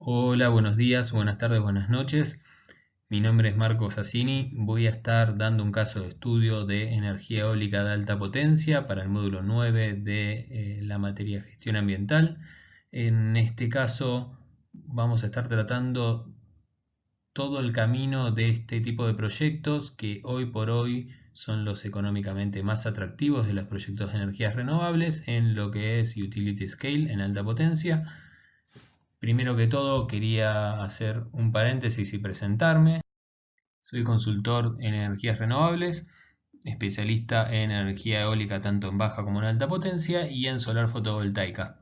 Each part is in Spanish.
Hola, buenos días, buenas tardes, buenas noches. Mi nombre es Marco Sassini. Voy a estar dando un caso de estudio de energía eólica de alta potencia para el módulo 9 de la materia gestión ambiental. En este caso vamos a estar tratando todo el camino de este tipo de proyectos que hoy por hoy son los económicamente más atractivos de los proyectos de energías renovables en lo que es utility scale en alta potencia. Primero que todo quería hacer un paréntesis y presentarme. Soy consultor en energías renovables, especialista en energía eólica tanto en baja como en alta potencia y en solar fotovoltaica.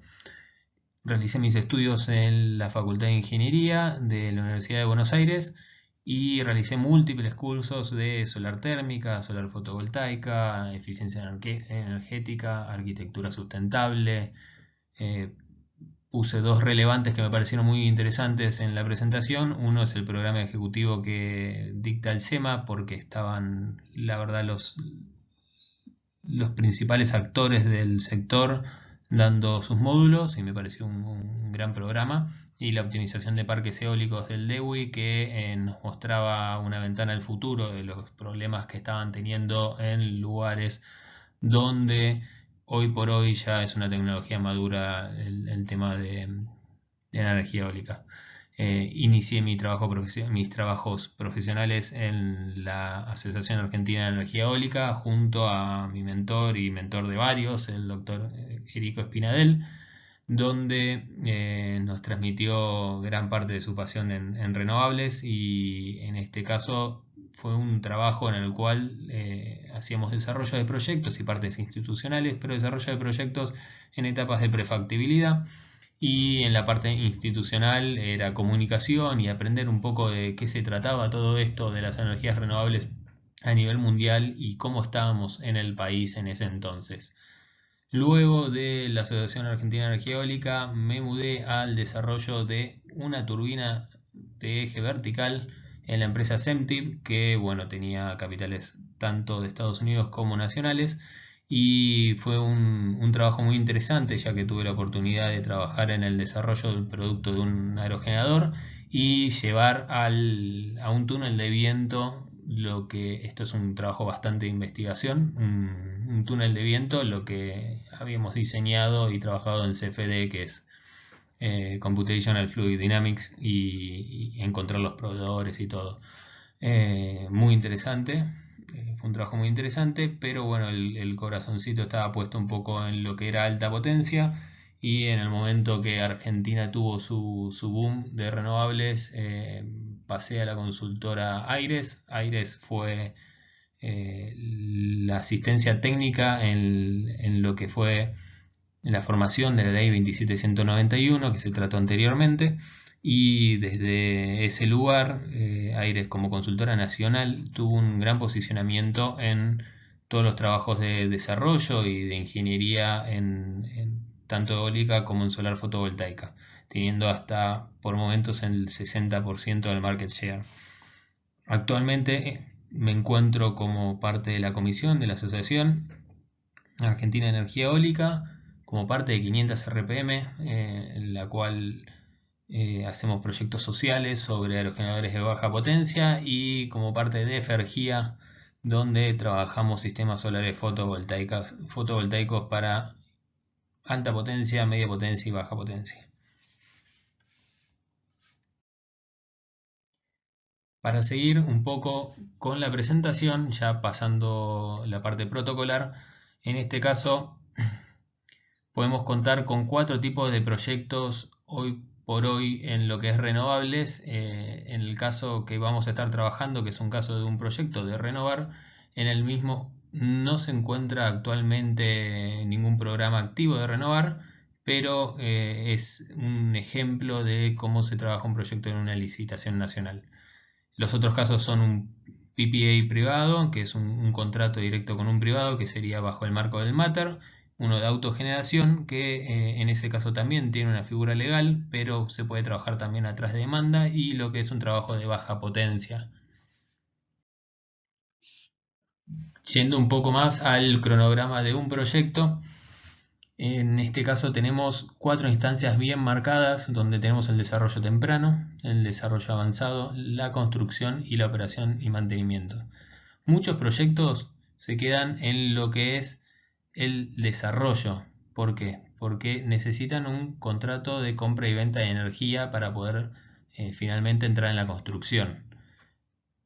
Realicé mis estudios en la Facultad de Ingeniería de la Universidad de Buenos Aires y realicé múltiples cursos de solar térmica, solar fotovoltaica, eficiencia energética, arquitectura sustentable. eh, Puse dos relevantes que me parecieron muy interesantes en la presentación. Uno es el programa ejecutivo que dicta el SEMA, porque estaban, la verdad, los principales actores del sector dando sus módulos y me pareció un gran programa. Y la optimización de parques eólicos del DEWI, que nos mostraba una ventana al futuro de los problemas que estaban teniendo en lugares donde hoy por hoy ya es una tecnología madura el tema de energía eólica. Inicié mis trabajos profesionales en la Asociación Argentina de Energía Eólica junto a mi mentor y mentor de varios, el doctor Erico Espinadel, donde nos transmitió gran parte de su pasión en renovables y en este caso fue un trabajo en el cual hacíamos desarrollo de proyectos y partes institucionales, pero desarrollo de proyectos en etapas de prefactibilidad y en la parte institucional era comunicación y aprender un poco de qué se trataba todo esto de las energías renovables a nivel mundial y cómo estábamos en el país en ese entonces. Luego de la Asociación Argentina de Energía Eólica me mudé al desarrollo de una turbina de eje vertical en la empresa Semtip, que bueno, tenía capitales tanto de Estados Unidos como nacionales, y fue un trabajo muy interesante ya que tuve la oportunidad de trabajar en el desarrollo del producto de un aerogenerador y llevar a un túnel de viento, lo que esto es un trabajo bastante de investigación, un túnel de viento, lo que habíamos diseñado y trabajado en CFD, que es Computational Fluid Dynamics, y encontrar los proveedores y todo. Muy interesante, fue un trabajo muy interesante, pero bueno, el corazoncito estaba puesto un poco en lo que era alta potencia y en el momento que Argentina tuvo su boom de renovables, pasé a la consultora Aires. Aires fue la asistencia técnica en lo que fue la formación de la ley 27191 que se trató anteriormente y desde ese lugar Aires como consultora nacional tuvo un gran posicionamiento en todos los trabajos de desarrollo y de ingeniería en tanto eólica como en solar fotovoltaica, teniendo hasta por momentos el 60% del market share. Actualmente me encuentro como parte de la comisión de la Asociación Argentina de Energía Eólica, como parte de 500 RPM, en la cual hacemos proyectos sociales sobre aerogeneradores de baja potencia y como parte de Fergía, donde trabajamos sistemas solares fotovoltaicos para alta potencia, media potencia y baja potencia. Para seguir un poco con la presentación, ya pasando la parte protocolar, en este caso podemos contar con cuatro tipos de proyectos hoy por hoy en lo que es renovables. En el caso que vamos a estar trabajando, que es un caso de un proyecto de renovar, en el mismo no se encuentra actualmente ningún programa activo de renovar, pero es un ejemplo de cómo se trabaja un proyecto en una licitación nacional. Los otros casos son un PPA privado, que es un contrato directo con un privado, que sería bajo el marco del MATER, uno de autogeneración, que en ese caso también tiene una figura legal, pero se puede trabajar también atrás de demanda, y lo que es un trabajo de baja potencia. Yendo un poco más al cronograma de un proyecto, En este caso tenemos 4 instancias bien marcadas, donde tenemos el desarrollo temprano, el desarrollo avanzado, la construcción y la operación y mantenimiento. Muchos proyectos se quedan en lo que es el desarrollo. ¿Por qué? Porque necesitan un contrato de compra y venta de energía para poder finalmente entrar en la construcción.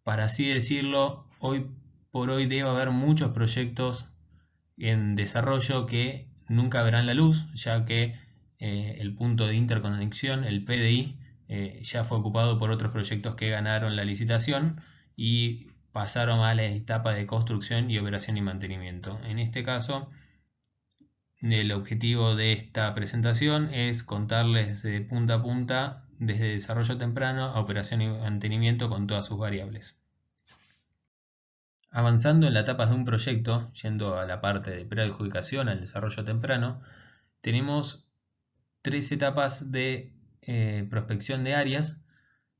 Para así decirlo, hoy por hoy debe haber muchos proyectos en desarrollo que nunca verán la luz, ya que el punto de interconexión, el PDI, ya fue ocupado por otros proyectos que ganaron la licitación y pasaron a la etapa de construcción y operación y mantenimiento. En este caso, el objetivo de esta presentación es contarles de punta a punta, desde desarrollo temprano a operación y mantenimiento con todas sus variables. Avanzando en las etapas de un proyecto, yendo a la parte de preadjudicación, al desarrollo temprano, tenemos 3 etapas de prospección de áreas,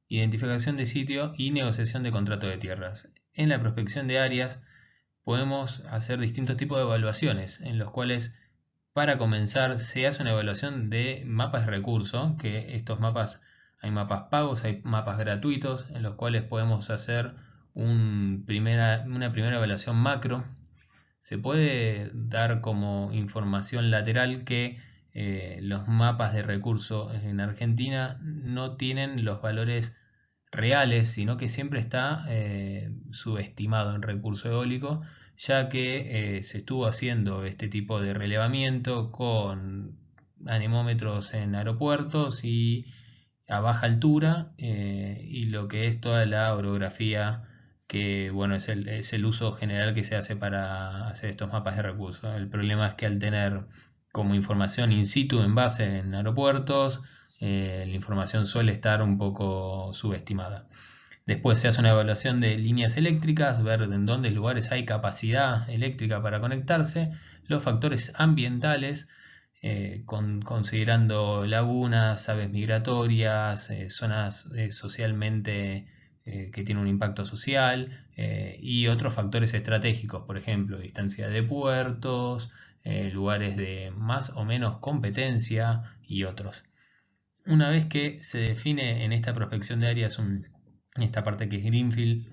identificación de sitio y negociación de contrato de tierras. En la prospección de áreas podemos hacer distintos tipos de evaluaciones, en los cuales para comenzar se hace una evaluación de mapas de recursos, que estos mapas, hay mapas pagos, hay mapas gratuitos, en los cuales podemos hacer una primera evaluación macro. Se puede dar como información lateral que los mapas de recursos en Argentina no tienen los valores reales, sino que siempre está subestimado en recurso eólico, ya que se estuvo haciendo este tipo de relevamiento con anemómetros en aeropuertos y a baja altura, y lo que es toda la orografía, que bueno, es el uso general que se hace para hacer estos mapas de recursos. El problema es que al tener como información in situ en base en aeropuertos, la información suele estar un poco subestimada. Después se hace una evaluación de líneas eléctricas, ver en dónde lugares hay capacidad eléctrica para conectarse, los factores ambientales, considerando lagunas, aves migratorias, zonas socialmente que tienen un impacto social, y otros factores estratégicos, por ejemplo, distancia de puertos, lugares de más o menos competencia y otros. Una vez que se define en esta prospección de áreas, en esta parte que es Greenfield,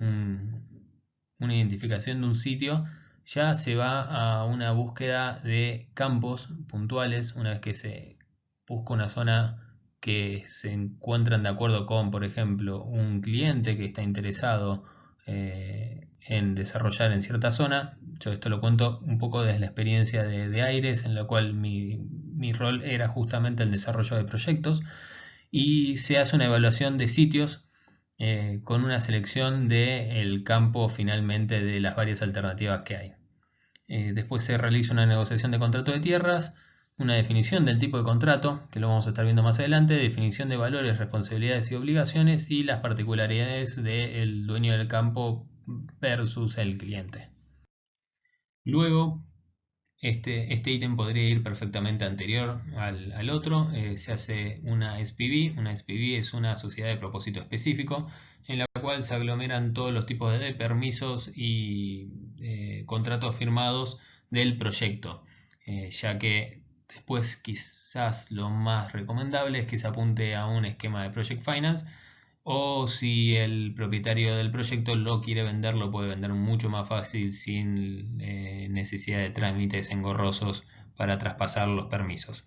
una identificación de un sitio, ya se va a una búsqueda de campos puntuales. Una vez que se busca una zona que se encuentran de acuerdo con, por ejemplo, un cliente que está interesado en desarrollar en cierta zona. Yo esto lo cuento un poco desde la experiencia de Aires, en la cual mi rol era justamente el desarrollo de proyectos, y se hace una evaluación de sitios con una selección del campo finalmente de las varias alternativas que hay. Después se realiza una negociación de contrato de tierras, una definición del tipo de contrato, que lo vamos a estar viendo más adelante, definición de valores, responsabilidades y obligaciones, y las particularidades del dueño del campo versus el cliente. Luego, este ítem podría ir perfectamente anterior al otro. Se hace una SPV. Una SPV es una sociedad de propósito específico, en la cual se aglomeran todos los tipos de permisos y contratos firmados del proyecto, ya que después quizás lo más recomendable es que se apunte a un esquema de Project Finance, o si el propietario del proyecto lo quiere vender, lo puede vender mucho más fácil, sin necesidad de trámites engorrosos para traspasar los permisos.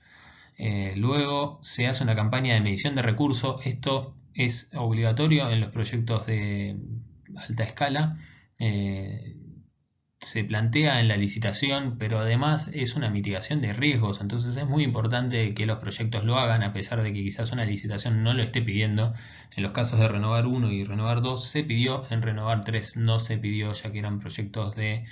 Luego se hace una campaña de medición de recursos. Esto es obligatorio en los proyectos de alta escala. Se plantea en la licitación, pero además es una mitigación de riesgos. Entonces es muy importante que los proyectos lo hagan, a pesar de que quizás una licitación no lo esté pidiendo. En los casos de Renovar 1 y Renovar 2 se pidió, en Renovar 3 no se pidió, ya que eran proyectos de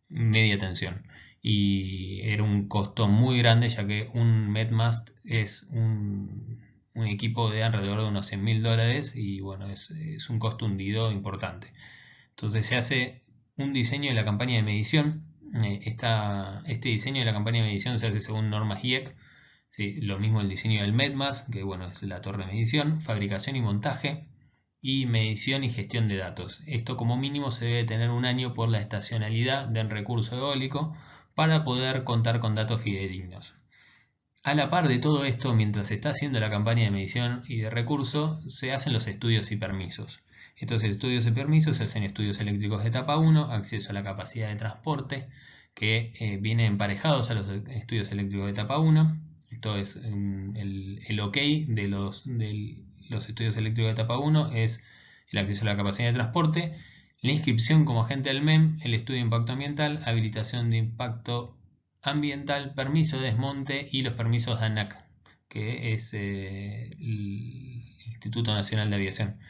media tensión y era un costo muy grande, ya que un MedMast es un equipo de alrededor de unos $100.000, y bueno, es un costo hundido importante. Entonces se hace un diseño de la campaña de medición. Este diseño de la campaña de medición se hace según normas IEC. ¿Sí? Lo mismo el diseño del MEDMAS, que bueno, es la torre de medición, fabricación y montaje, y medición y gestión de datos. Esto como mínimo se debe tener un año por la estacionalidad del recurso eólico, para poder contar con datos fidedignos. A la par de todo esto, mientras se está haciendo la campaña de medición y de recurso, se hacen los estudios y permisos. Estos estudios y permisos se hacen estudios eléctricos de etapa 1, acceso a la capacidad de transporte, que vienen emparejados a los estudios eléctricos de etapa 1. Esto es el OK de los estudios eléctricos de etapa 1 es el acceso a la capacidad de transporte, la inscripción como agente del MEM, el estudio de impacto ambiental, habilitación de impacto ambiental, permiso de desmonte y los permisos de ANAC, que es el Instituto Nacional de Aviación.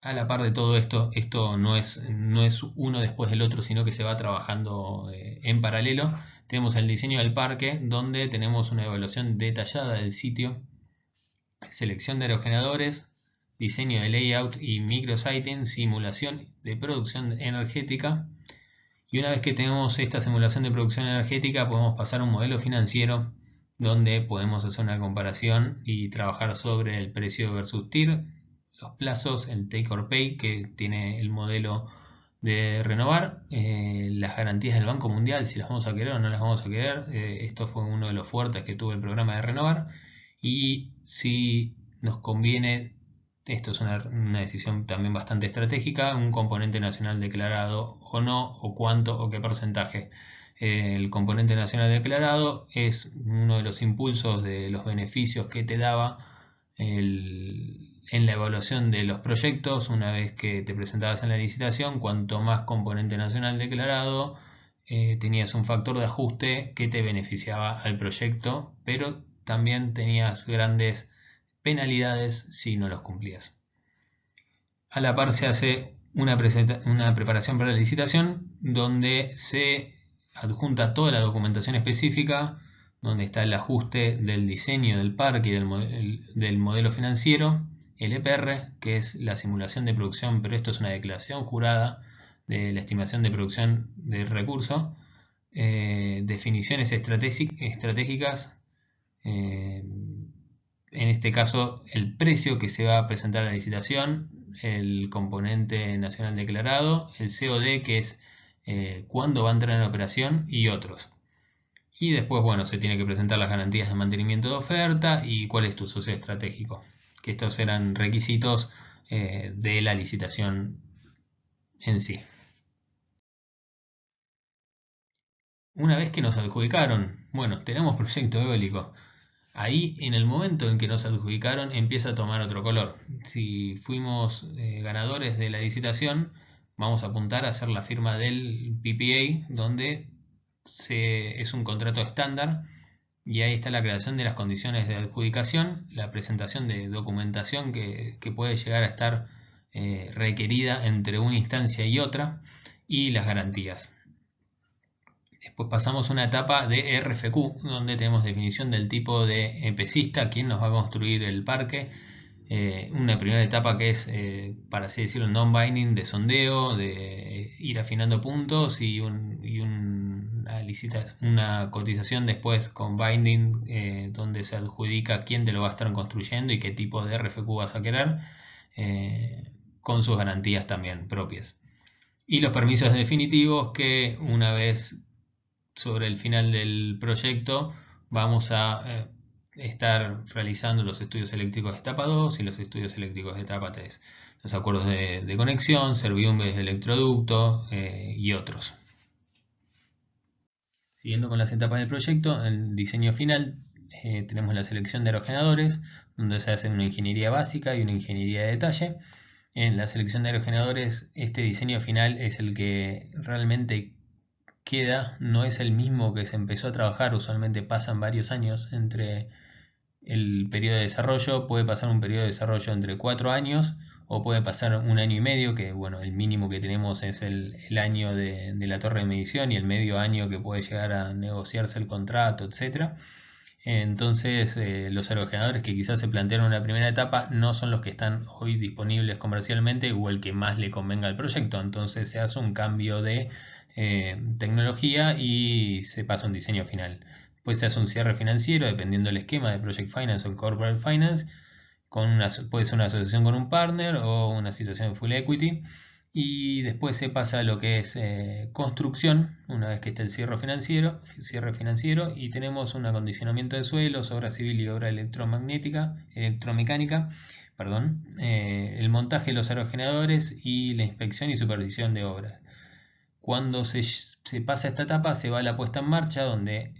A la par de todo esto, esto no es uno después del otro, sino que se va trabajando en paralelo. Tenemos el diseño del parque, donde tenemos una evaluación detallada del sitio, selección de aerogeneradores, diseño de layout y micrositing, simulación de producción energética. Y una vez que tenemos esta simulación de producción energética, podemos pasar a un modelo financiero donde podemos hacer una comparación y trabajar sobre el precio versus TIR, los plazos, el take or pay que tiene el modelo de Renovar, las garantías del Banco Mundial, si las vamos a querer o no las vamos a querer. Esto fue uno de los fuertes que tuvo el programa de Renovar, y si nos conviene, esto es una decisión también bastante estratégica, un componente nacional declarado o no, o cuánto o qué porcentaje. El componente nacional declarado es uno de los impulsos de los beneficios que te daba en la evaluación de los proyectos. Una vez que te presentabas en la licitación, cuanto más componente nacional declarado, tenías un factor de ajuste que te beneficiaba al proyecto, pero también tenías grandes penalidades si no los cumplías. A la par se hace una preparación para la licitación, donde se adjunta toda la documentación específica, donde está el ajuste del diseño del parque y del modelo financiero, el EPR, que es la simulación de producción, pero esto es una declaración jurada de la estimación de producción del recurso, definiciones estratégicas, en este caso el precio que se va a presentar a la licitación, el componente nacional declarado, el COD, que es cuándo va a entrar en operación, y otros. Y después, bueno, se tiene que presentar las garantías de mantenimiento de oferta y cuál es tu socio estratégico, que estos eran requisitos de la licitación en sí. Una vez que nos adjudicaron, bueno, tenemos proyecto eólico. Ahí, en el momento en que nos adjudicaron, empieza a tomar otro color. Si fuimos ganadores de la licitación, vamos a apuntar a hacer la firma del PPA, donde es un contrato estándar, y ahí está la creación de las condiciones de adjudicación, la presentación de documentación que puede llegar a estar requerida entre una instancia y otra, y las garantías. Después pasamos a una etapa de RFQ, donde tenemos definición del tipo de EPCista, quién nos va a construir el parque. Una primera etapa que es, para así decirlo, non-binding, de sondeo, de ir afinando puntos, y una cotización después con binding, donde se adjudica quién te lo va a estar construyendo y qué tipo de RFQ vas a querer, con sus garantías también propias. Y los permisos definitivos, que una vez sobre el final del proyecto vamos a estar realizando los estudios eléctricos de etapa 2 y los estudios eléctricos de etapa 3, los acuerdos de conexión, servidumbres de electroducto y otros. Siguiendo con las etapas del proyecto, el diseño final, tenemos la selección de aerogeneradores, donde se hace una ingeniería básica y una ingeniería de detalle. En la selección de aerogeneradores, este diseño final es el que realmente queda, no es el mismo que se empezó a trabajar. Usualmente pasan varios años entre el periodo de desarrollo, puede pasar un periodo de desarrollo entre 4 años, o puede pasar un año y medio, que bueno, el mínimo que tenemos es el año de la torre de medición, y el medio año que puede llegar a negociarse el contrato, etc. Entonces, los aerogeneradores que quizás se plantearon en la primera etapa no son los que están hoy disponibles comercialmente o el que más le convenga al proyecto. Entonces se hace un cambio de tecnología y se pasa a un diseño final. Después se hace un cierre financiero dependiendo del esquema de Project Finance o Corporate Finance, puede ser una asociación con un partner o una situación de full equity. Y después se pasa a lo que es construcción, una vez que esté el cierre financiero, y tenemos un acondicionamiento de suelos, obra civil y obra electromecánica, perdón, el montaje de los aerogeneradores y la inspección y supervisión de obras. Cuando se pasa esta etapa, se va a la puesta en marcha, donde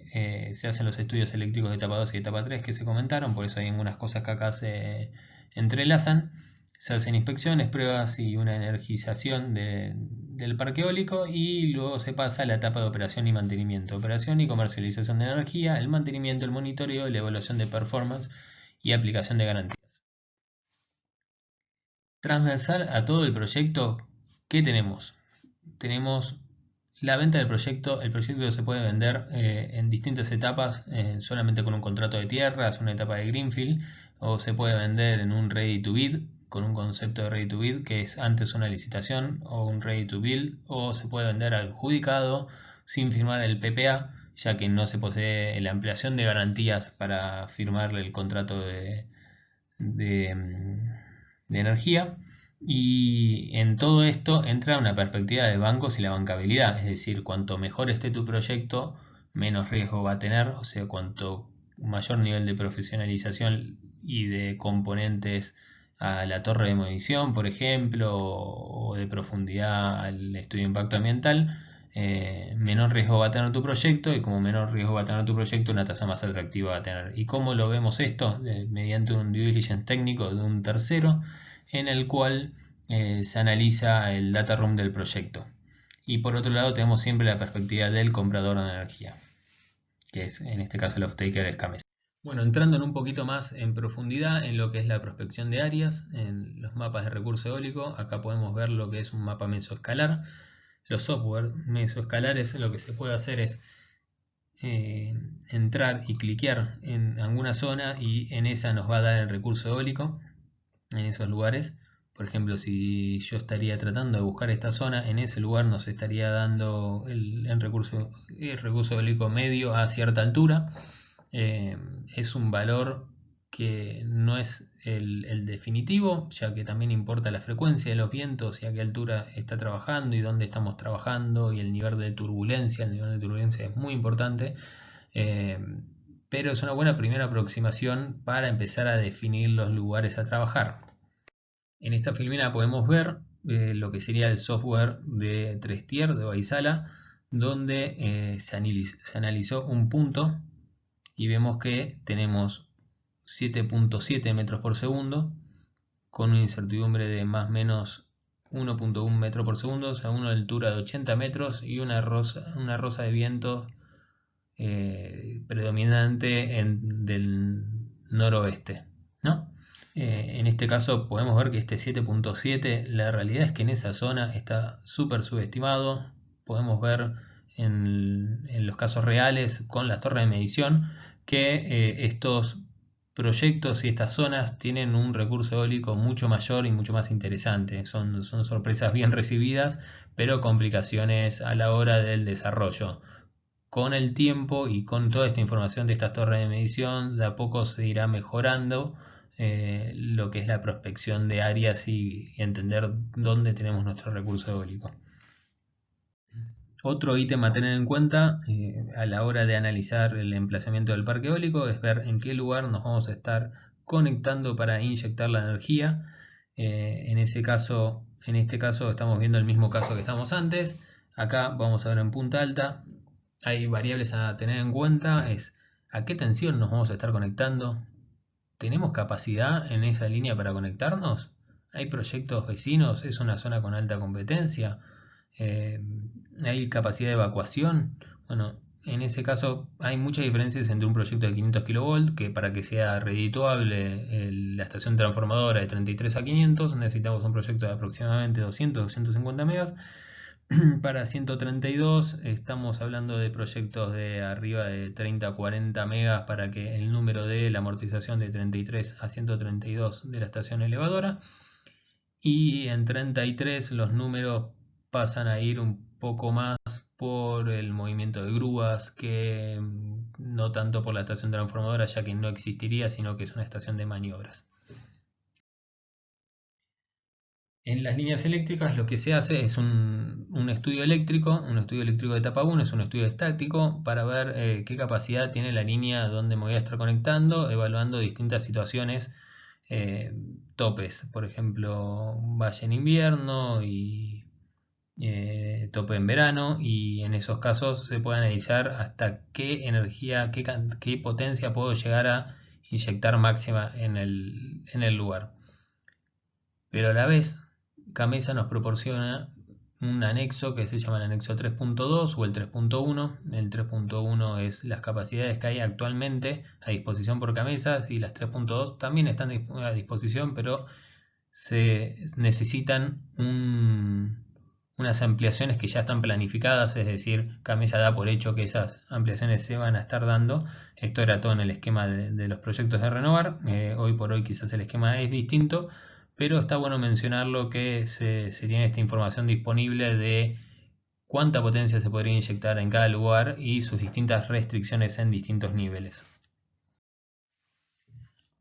se hacen los estudios eléctricos de etapa 2 y etapa 3 que se comentaron, por eso hay algunas cosas que acá se entrelazan. Se hacen inspecciones, pruebas y una energización del parque eólico, y luego se pasa a la etapa de operación y mantenimiento. Operación y comercialización de energía, el mantenimiento, el monitoreo, la evaluación de performance y aplicación de garantías. Transversal a todo el proyecto, ¿qué tenemos? Tenemos la venta del proyecto. El proyecto se puede vender en distintas etapas, solamente con un contrato de tierras, una etapa de greenfield, o se puede vender en un ready to bid, con un concepto de ready to bid que es antes una licitación, o un ready to build, o se puede vender adjudicado sin firmar el PPA, ya que no se posee la ampliación de garantías para firmar el contrato de energía. Y en todo esto entra una perspectiva de bancos y la bancabilidad, es decir, cuanto mejor esté tu proyecto, menos riesgo va a tener, o sea, cuanto mayor nivel de profesionalización y de componentes a la torre de medición, por ejemplo, o de profundidad al estudio de impacto ambiental, menor riesgo va a tener tu proyecto, y como menor riesgo va a tener tu proyecto, una tasa más atractiva va a tener. ¿Y cómo lo vemos esto? Mediante un due diligence técnico de un tercero, en el cual se analiza el data room del proyecto. Y por otro lado tenemos siempre la perspectiva del comprador de energía, que es en este caso el off-taker es Gamesa. Bueno, entrando en un poquito más en profundidad en lo que es la prospección de áreas, en los mapas de recurso eólico, acá podemos ver lo que es un mapa mesoescalar. Los software mesoescalares, lo que se puede hacer es entrar y cliquear en alguna zona, y en esa nos va a dar el recurso eólico en esos lugares. Por ejemplo, si yo estaría tratando de buscar esta zona, en ese lugar nos estaría dando el recurso eólico medio a cierta altura. Es un valor que no es el definitivo, ya que también importa la frecuencia de los vientos y a qué altura está trabajando y dónde estamos trabajando, y el nivel de turbulencia. El nivel de turbulencia es muy importante, pero es una buena primera aproximación para empezar a definir los lugares a trabajar. En esta filmina podemos ver lo que sería el software de 3Tier de Vaisala, donde se analizó un punto y vemos que tenemos 7.7 metros por segundo, con una incertidumbre de más o menos 1.1 metro por segundo, o sea, una altura de 80 metros y una rosa de viento predominante del noroeste, ¿no? En este caso podemos ver que este 7.7, la realidad es que en esa zona está súper subestimado. Podemos ver en los casos reales con las torres de medición que estos proyectos y estas zonas tienen un recurso eólico mucho mayor y mucho más interesante. Son sorpresas bien recibidas, pero complicaciones a la hora del desarrollo. Con el tiempo y con toda esta información de estas torres de medición, de a poco se irá mejorando lo que es la prospección de áreas y entender dónde tenemos nuestro recurso eólico. Otro ítem a tener en cuenta a la hora de analizar el emplazamiento del parque eólico es ver en qué lugar nos vamos a estar conectando para inyectar la energía. En este caso estamos viendo el mismo caso que estamos antes. Acá vamos a ver en Punta Alta. Hay variables a tener en cuenta, es a qué tensión nos vamos a estar conectando. ¿Tenemos capacidad en esa línea para conectarnos? ¿Hay proyectos vecinos? ¿Es una zona con alta competencia? ¿Hay capacidad de evacuación? Bueno, en ese caso hay muchas diferencias entre un proyecto de 500 kV, que para que sea redituable la estación transformadora de 33 a 500 necesitamos un proyecto de aproximadamente 200-250 megas. Para 132 estamos hablando de proyectos de arriba de 30-40 megas para que el número de la amortización de 33 a 132 de la estación elevadora, y en 33 los números pasan a ir un poco más por el movimiento de grúas, que no tanto por la estación transformadora, ya que no existiría, sino que es una estación de maniobras. En las líneas eléctricas lo que se hace es un estudio eléctrico, de etapa 1, es un estudio estático para ver qué capacidad tiene la línea donde me voy a estar conectando, evaluando distintas situaciones, eh, topes, por ejemplo, valle en invierno y tope en verano, y en esos casos se puede analizar hasta qué energía, qué potencia puedo llegar a inyectar máxima en el lugar. Pero a la vez, Gamesa nos proporciona un anexo que se llama el anexo 3.2 o el 3.1. El 3.1 es las capacidades que hay actualmente a disposición por Gamesa, y las 3.2 también están a disposición, pero se necesitan unas ampliaciones que ya están planificadas, es decir, Gamesa da por hecho que esas ampliaciones se van a estar dando. Esto era todo en el esquema de los proyectos de Renovar. Hoy por hoy quizás el esquema es distinto, pero está bueno mencionarlo que se tiene esta información disponible de cuánta potencia se podría inyectar en cada lugar y sus distintas restricciones en distintos niveles.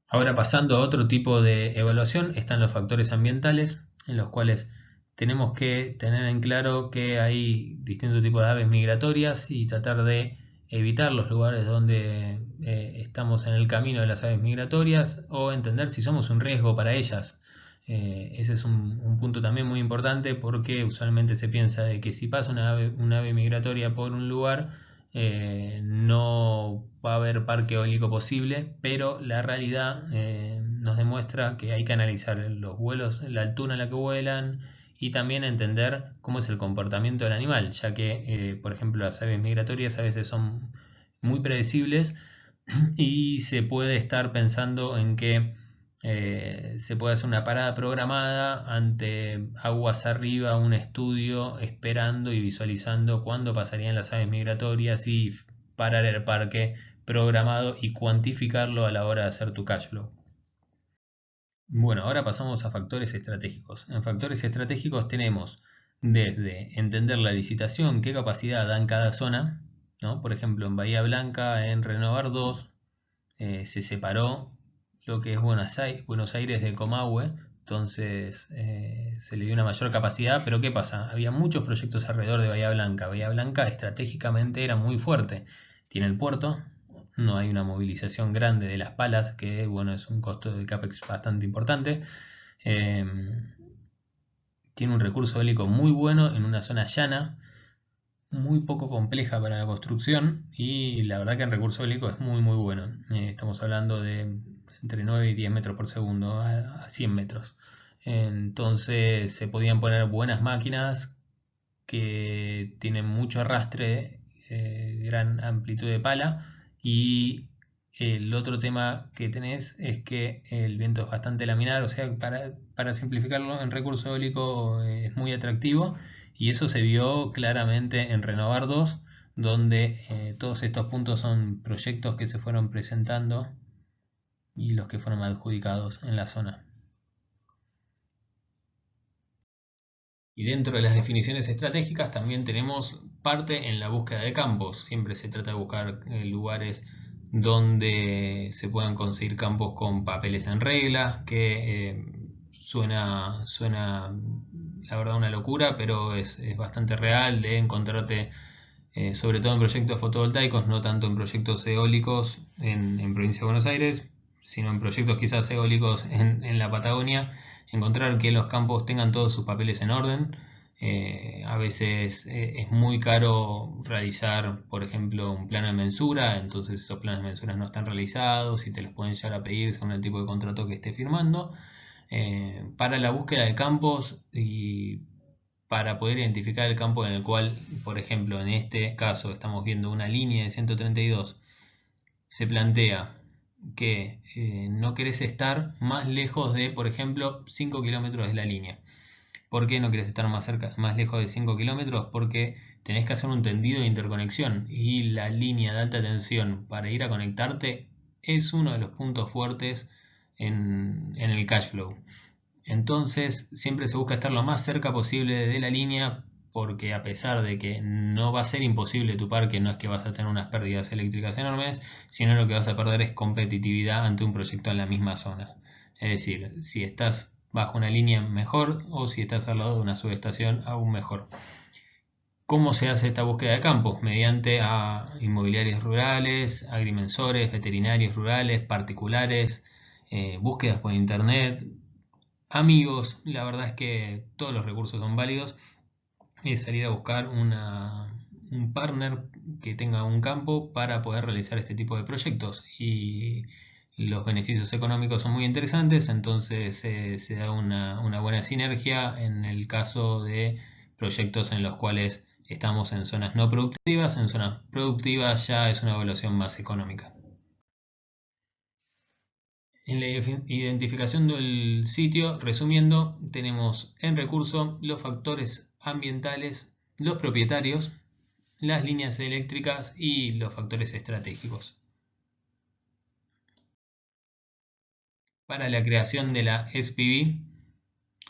Ahora, pasando a otro tipo de evaluación, están los factores ambientales, en los cuales tenemos que tener en claro que hay distintos tipos de aves migratorias y tratar de evitar los lugares donde estamos en el camino de las aves migratorias, o entender si somos un riesgo para ellas. Ese es un punto también muy importante, porque usualmente se piensa de que si pasa una ave migratoria por un lugar, no va a haber parque eólico posible, pero la realidad nos demuestra que hay que analizar los vuelos, la altura en la que vuelan, y también entender cómo es el comportamiento del animal, ya que, por ejemplo, las aves migratorias a veces son muy predecibles y se puede estar pensando en que se puede hacer una parada programada ante aguas arriba, un estudio esperando y visualizando cuándo pasarían las aves migratorias, y parar el parque programado y cuantificarlo a la hora de hacer tu cash flow. Bueno, ahora pasamos a factores estratégicos. En factores estratégicos tenemos desde entender la licitación, qué capacidad da en cada zona, ¿no? Por ejemplo, en Bahía Blanca, en Renovar 2, se separó lo que es Buenos Aires de Comahue, entonces se le dio una mayor capacidad. Pero ¿qué pasa? Había muchos proyectos alrededor de Bahía Blanca. Bahía Blanca estratégicamente era muy fuerte. Tiene el puerto, no hay una movilización grande de las palas, que bueno, es un costo de CAPEX bastante importante. Eh, Tiene un recurso eólico muy bueno en una zona llana, muy poco compleja para la construcción, y la verdad que en recurso eólico es muy bueno. Estamos hablando de entre 9 y 10 metros por segundo a 100 metros. Entonces se podían poner buenas máquinas que tienen mucho arrastre, gran amplitud de pala, y el otro tema que tenés es que el viento es bastante laminar, o sea, para simplificarlo, en recurso eólico es muy atractivo, y eso se vio claramente en Renovar 2, donde todos estos puntos son proyectos que se fueron presentando y los que fueron adjudicados en la zona. Y dentro de las definiciones estratégicas también tenemos parte en la búsqueda de campos. Siempre se trata de buscar lugares donde se puedan conseguir campos con papeles en regla, que suena la verdad una locura, pero es bastante real de encontrarte, sobre todo en proyectos fotovoltaicos, no tanto en proyectos eólicos en provincia de Buenos Aires, sino en proyectos quizás eólicos en la Patagonia, encontrar que los campos tengan todos sus papeles en orden. A veces es muy caro realizar, por ejemplo, un plano de mensura, entonces esos planos de mensura no están realizados y te los pueden llegar a pedir según el tipo de contrato que esté firmando. Para la búsqueda de campos y para poder identificar el campo en el cual, por ejemplo, en este caso estamos viendo una línea de 132, se plantea que no querés estar más lejos de, por ejemplo, 5 kilómetros de la línea. ¿Por qué no querés estar más lejos de 5 kilómetros? Porque tenés que hacer un tendido de interconexión, y la línea de alta tensión para ir a conectarte es uno de los puntos fuertes en el cash flow. Entonces siempre se busca estar lo más cerca posible de la línea, porque a pesar de que no va a ser imposible tu parque, no es que vas a tener unas pérdidas eléctricas enormes, sino lo que vas a perder es competitividad ante un proyecto en la misma zona. Es decir, si estás bajo una línea mejor, o si estás al lado de una subestación aún mejor. ¿Cómo se hace esta búsqueda de campo? Mediante a inmobiliarios rurales, agrimensores, veterinarios rurales, particulares, búsquedas por internet, amigos. La verdad es que todos los recursos son válidos. Es salir a buscar un partner que tenga un campo para poder realizar este tipo de proyectos, y los beneficios económicos son muy interesantes. Entonces se da una buena sinergia en el caso de proyectos en los cuales estamos en zonas no productivas. En zonas productivas ya es una evaluación más económica. En la identificación del sitio, resumiendo, tenemos en recurso los factores ambientales, los propietarios, las líneas eléctricas y los factores estratégicos. Para la creación de la SPV,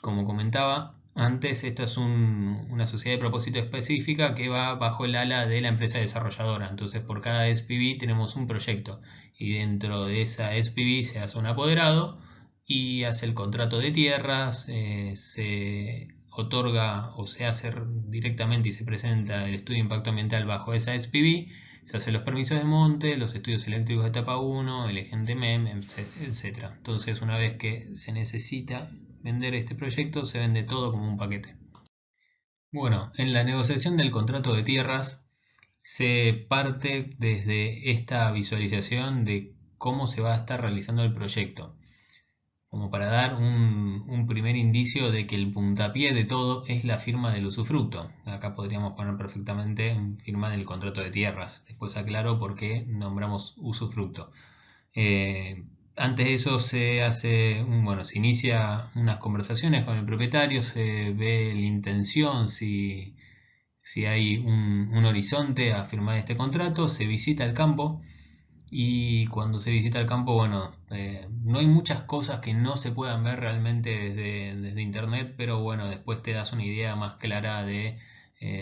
como comentaba antes, esta es una sociedad de propósito específica que va bajo el ala de la empresa desarrolladora. Entonces, por cada SPV tenemos un proyecto, y dentro de esa SPV se hace un apoderado y hace el contrato de tierras, se otorga o se hace directamente y se presenta el estudio de impacto ambiental bajo esa SPV, se hacen los permisos de monte, los estudios eléctricos de etapa 1, el agente MEM, etc. Entonces, una vez que se necesita vender este proyecto, se vende todo como un paquete. Bueno, en la negociación del contrato de tierras se parte desde esta visualización de cómo se va a estar realizando el proyecto, como para dar un primer indicio de que el puntapié de todo es la firma del usufructo. Acá podríamos poner perfectamente firma del contrato de tierras. Después aclaro por qué nombramos usufructo. Antes de eso se inicia unas conversaciones con el propietario, se ve la intención, si hay un horizonte a firmar este contrato, se visita el campo. Y cuando se visita el campo, bueno, no hay muchas cosas que no se puedan ver realmente desde internet, pero bueno, después te das una idea más clara de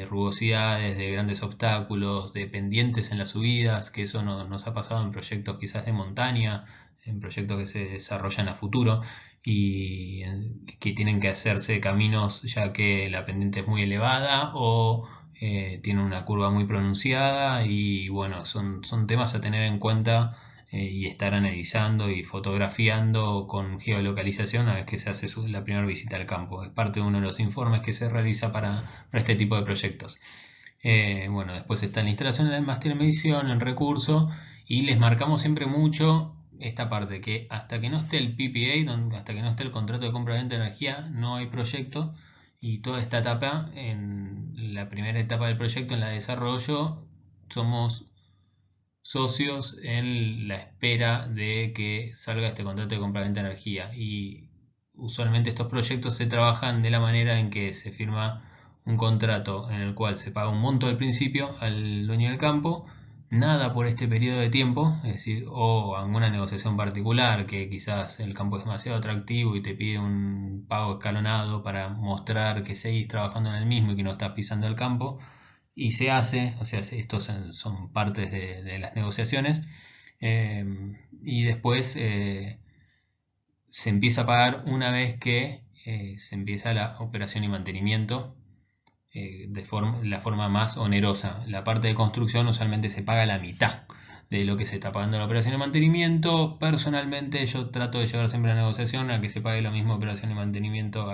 rugosidades, de grandes obstáculos, de pendientes en las subidas, que eso nos ha pasado en proyectos quizás de montaña, en proyectos que se desarrollan a futuro, y que tienen que hacerse caminos ya que la pendiente es muy elevada, o tiene una curva muy pronunciada. Y bueno, son temas a tener en cuenta, y estar analizando y fotografiando con geolocalización una vez que se hace la primera visita al campo. Es parte de uno de los informes que se realiza para este tipo de proyectos. Bueno, después está la instalación del máster de medición, el recurso, y les marcamos siempre mucho esta parte, que hasta que no esté el PPA, hasta que no esté el contrato de compra-venta de energía, no hay proyecto. Y toda esta etapa, en la primera etapa del proyecto, en la de desarrollo, somos socios en la espera de que salga este contrato de compra-venta de energía. Y usualmente estos proyectos se trabajan de la manera en que se firma un contrato en el cual se paga un monto al principio al dueño del campo, nada por este periodo de tiempo, es decir, o alguna negociación particular que quizás el campo es demasiado atractivo y te pide un pago escalonado para mostrar que seguís trabajando en el mismo y que no estás pisando el campo, y se hace. O sea, estos son partes de las negociaciones. eh, y después se empieza a pagar una vez que se empieza la operación y mantenimiento, la forma más onerosa. La parte de construcción usualmente se paga la mitad de lo que se está pagando en la operación y mantenimiento. Personalmente yo trato de llevar siempre la negociación a que se pague la misma operación y mantenimiento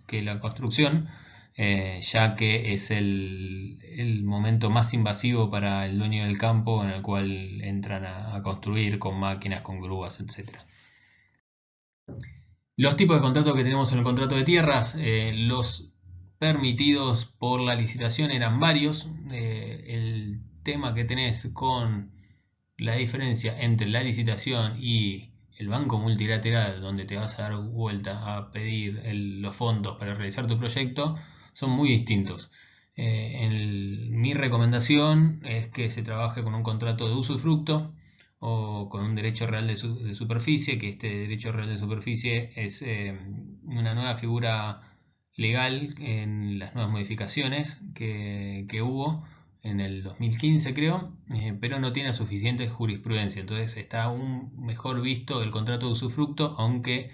que la construcción, ya que es el momento más invasivo para el dueño del campo, en el cual entran a construir con máquinas, con grúas, etc. Los tipos de contratos que tenemos en el contrato de tierras, los permitidos por la licitación eran varios. El tema que tenés con la diferencia entre la licitación y el banco multilateral, donde te vas a dar vuelta a pedir los fondos para realizar tu proyecto, son muy distintos. Mi recomendación es que se trabaje con un contrato de usufructo o con un derecho real de superficie, que este derecho real de superficie es una nueva figura legal en las nuevas modificaciones que hubo en el 2015, creo, pero no tiene suficiente jurisprudencia. Entonces está aún mejor visto el contrato de usufructo, aunque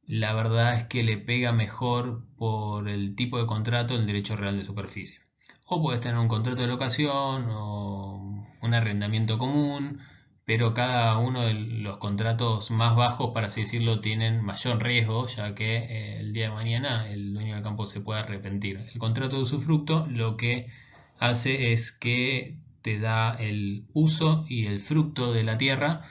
la verdad es que le pega mejor por el tipo de contrato el derecho real de superficie. O puedes tener un contrato de locación o un arrendamiento común, pero cada uno de los contratos más bajos, para así decirlo, tienen mayor riesgo, ya que el día de mañana el dueño del campo se puede arrepentir. El contrato de usufructo lo que hace es que te da el uso y el fruto de la tierra.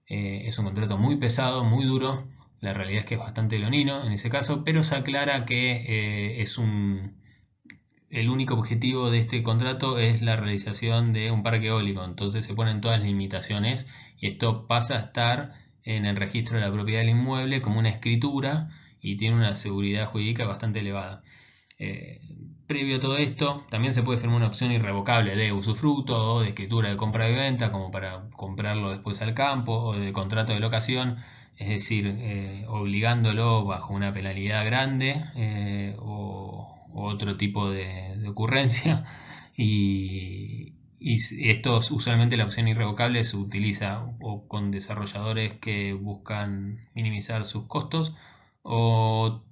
Es un contrato muy pesado, muy duro. La realidad es que es bastante leonino en ese caso, pero se aclara que el único objetivo de este contrato es la realización de un parque eólico. Entonces se ponen todas las limitaciones y esto pasa a estar en el registro de la propiedad del inmueble como una escritura y tiene una seguridad jurídica bastante elevada. Eh, Previo a todo esto, también se puede firmar una opción irrevocable de usufructo o de escritura de compra y venta, como para comprarlo después al campo, o de contrato de locación, es decir, obligándolo bajo una penalidad grande o otro tipo de ocurrencia. Y esto usualmente la opción irrevocable se utiliza o con desarrolladores que buscan minimizar sus costos o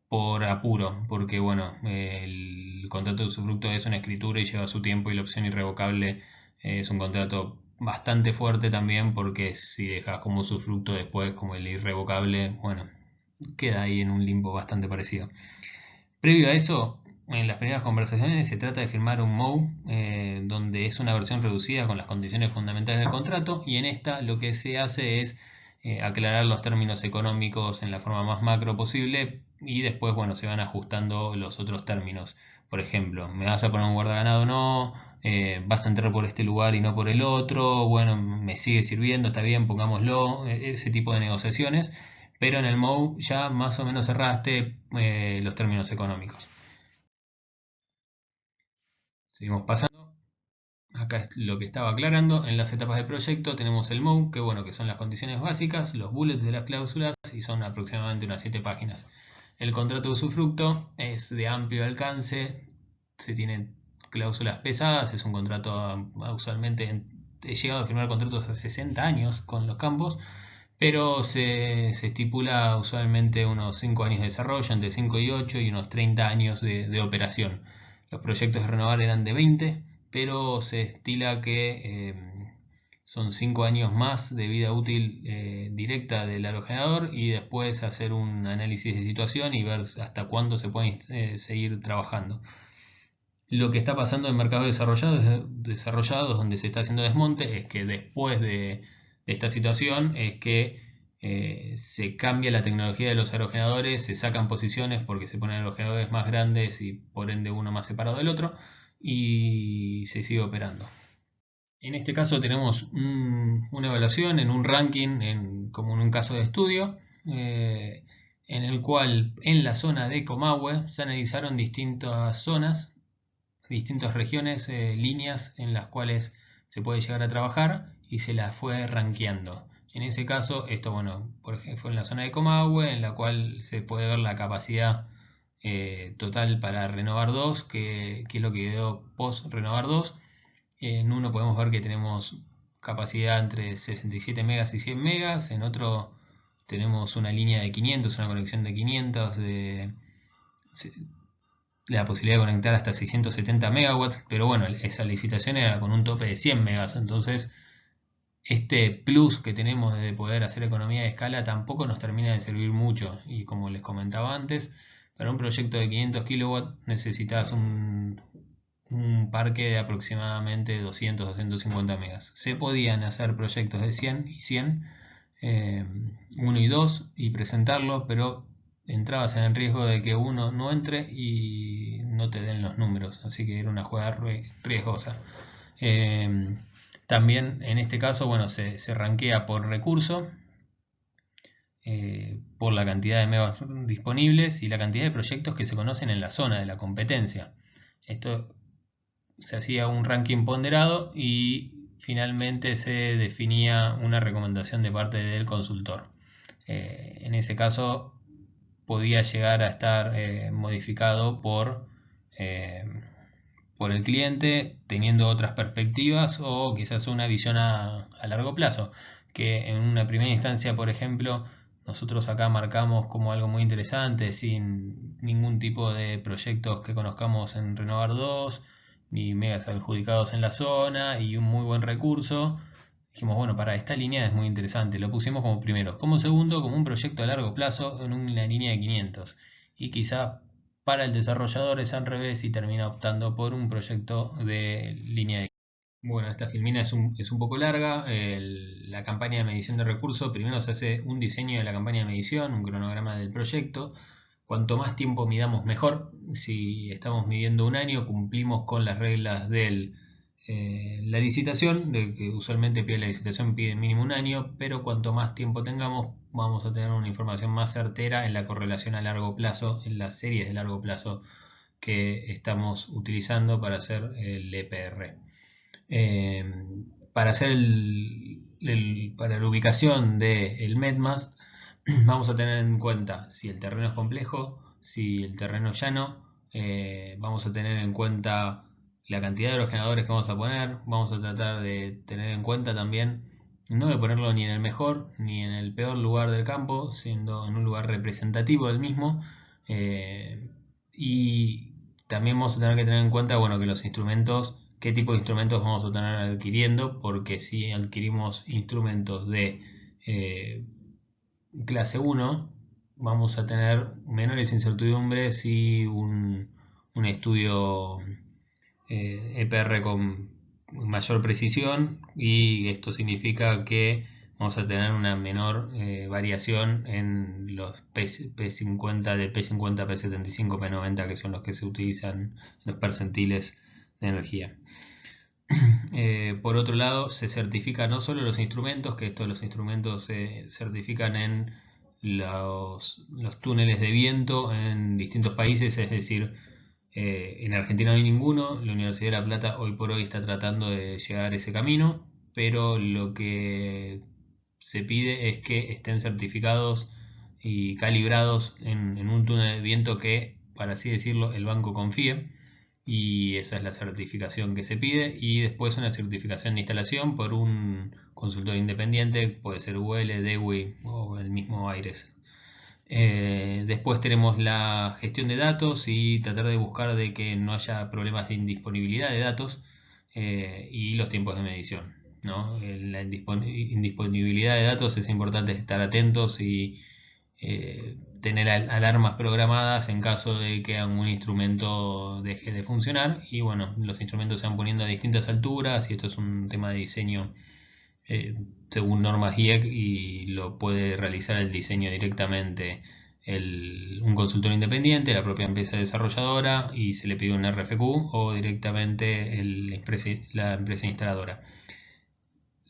por apuro, porque bueno, el contrato de usufructo es una escritura y lleva su tiempo y la opción irrevocable es un contrato bastante fuerte también porque si dejas como usufructo después como el irrevocable, bueno, queda ahí en un limbo bastante parecido. Previo a eso, en las primeras conversaciones se trata de firmar un MOU, donde es una versión reducida con las condiciones fundamentales del contrato, y en esta lo que se hace es aclarar los términos económicos en la forma más macro posible y después, bueno, se van ajustando los otros términos. Por ejemplo, ¿me vas a poner un guardaganado o no? ¿Vas a entrar por este lugar y no por el otro? Bueno, me sigue sirviendo, está bien, pongámoslo, ese tipo de negociaciones, pero en el MOU ya más o menos cerraste los términos económicos. Seguimos pasando. Acá es lo que estaba aclarando. En las etapas del proyecto tenemos el MOU, que bueno, que son las condiciones básicas, los bullets de las cláusulas y son aproximadamente unas 7 páginas. El contrato de usufructo es de amplio alcance, se tienen cláusulas pesadas, es un contrato usualmente he llegado a firmar contratos hace 60 años con los campos, pero se estipula usualmente unos 5 años de desarrollo, entre 5 y 8 y unos 30 años de operación. Los proyectos de renovar eran de 20, pero se estila que son 5 años más de vida útil directa del aerogenerador y después hacer un análisis de situación y ver hasta cuándo se puede seguir trabajando. Lo que está pasando en mercados desarrollados donde se está haciendo desmonte es que después de esta situación es que se cambia la tecnología de los aerogeneradores, se sacan posiciones porque se ponen aerogeneradores más grandes y por ende uno más separado del otro y se sigue operando. En este caso tenemos una evaluación en un ranking, como en un caso de estudio, en el cual en la zona de Comahue se analizaron distintas zonas, distintas regiones, líneas en las cuales se puede llegar a trabajar y se las fue rankeando. En ese caso, esto bueno, por ejemplo, fue en la zona de Comahue, en la cual se puede ver la capacidad total para renovar 2, que es lo que quedó post renovar 2. En uno podemos ver que tenemos capacidad entre 67 megas y 100 megas, en otro tenemos una línea de 500, una conexión de 500, la posibilidad de conectar hasta 670 megawatts, pero bueno, esa licitación era con un tope de 100 megas, entonces este plus que tenemos de poder hacer economía de escala tampoco nos termina de servir mucho, y como les comentaba antes, para un proyecto de 500 kilowatts necesitas un parque de aproximadamente 200-250 megas. Se podían hacer proyectos de 100 y 100, 1 y 2, y presentarlo, pero entrabas en el riesgo de que uno no entre y no te den los números, así que era una jugada riesgosa. También en este caso, bueno, se rankea por recurso, por la cantidad de megas disponibles y la cantidad de proyectos que se conocen en la zona de la competencia. Esto se hacía un ranking ponderado y finalmente se definía una recomendación de parte del consultor. En ese caso podía llegar a estar modificado eh, por el cliente teniendo otras perspectivas o quizás una visión a largo plazo, que en una primera instancia, por ejemplo, nosotros acá marcamos como algo muy interesante, sin ningún tipo de proyectos que conozcamos en Renovar 2, ni megas adjudicados en la zona y un muy buen recurso. Dijimos, bueno, para esta línea es muy interesante, lo pusimos como primero. Como segundo, como un proyecto a largo plazo en una línea de 500. Y quizá para el desarrollador es al revés y termina optando por un proyecto de línea de... Bueno, esta filmina es un poco larga. La campaña de medición de recursos, primero se hace un diseño de la campaña de medición, un cronograma del proyecto. Cuanto más tiempo midamos, mejor. Si estamos midiendo un año, cumplimos con las reglas de la licitación, de que usualmente pide la licitación, pide mínimo un año, pero cuanto más tiempo tengamos, vamos a tener una información más certera en la correlación a largo plazo, en las series de largo plazo que estamos utilizando para hacer el EPR. Eh, para hacer para la ubicación del MEDMAS, vamos a tener en cuenta si el terreno es complejo, si el terreno es llano, vamos a tener en cuenta la cantidad de aerogeneradores que vamos a poner, vamos a tratar de tener en cuenta también no de ponerlo ni en el mejor ni en el peor lugar del campo, siendo en un lugar representativo del mismo. Y también vamos a tener que tener en cuenta, bueno, que los instrumentos, qué tipo de instrumentos vamos a tener adquiriendo, porque si adquirimos instrumentos de clase 1, vamos a tener menores incertidumbres y un estudio EPR con mayor precisión, y esto significa que vamos a tener una menor variación en los P50 de P50, P75, P90, que son los que se utilizan los percentiles de energía. Por otro lado, se certifican no solo los instrumentos, que estos los instrumentos se certifican en los túneles de viento en distintos países, es decir, en Argentina no hay ninguno. La Universidad de La Plata hoy por hoy está tratando de llegar a ese camino, pero lo que se pide es que estén certificados y calibrados en un túnel de viento que, para así decirlo, el banco confíe. Y esa es la certificación que se pide. Y después una certificación de instalación por un consultor independiente, puede ser UL, DEWI o el mismo AIRES. Después tenemos la gestión de datos y tratar de buscar de que no haya problemas de indisponibilidad de datos, y los tiempos de medición, ¿no? La indisponibilidad de datos es importante estar atentos y tener alarmas programadas en caso de que algún instrumento deje de funcionar. Y bueno, los instrumentos se van poniendo a distintas alturas y esto es un tema de diseño eh, según normas IEC, y lo puede realizar el diseño directamente un consultor independiente, la propia empresa desarrolladora, y se le pide un RFQ, o directamente la empresa instaladora.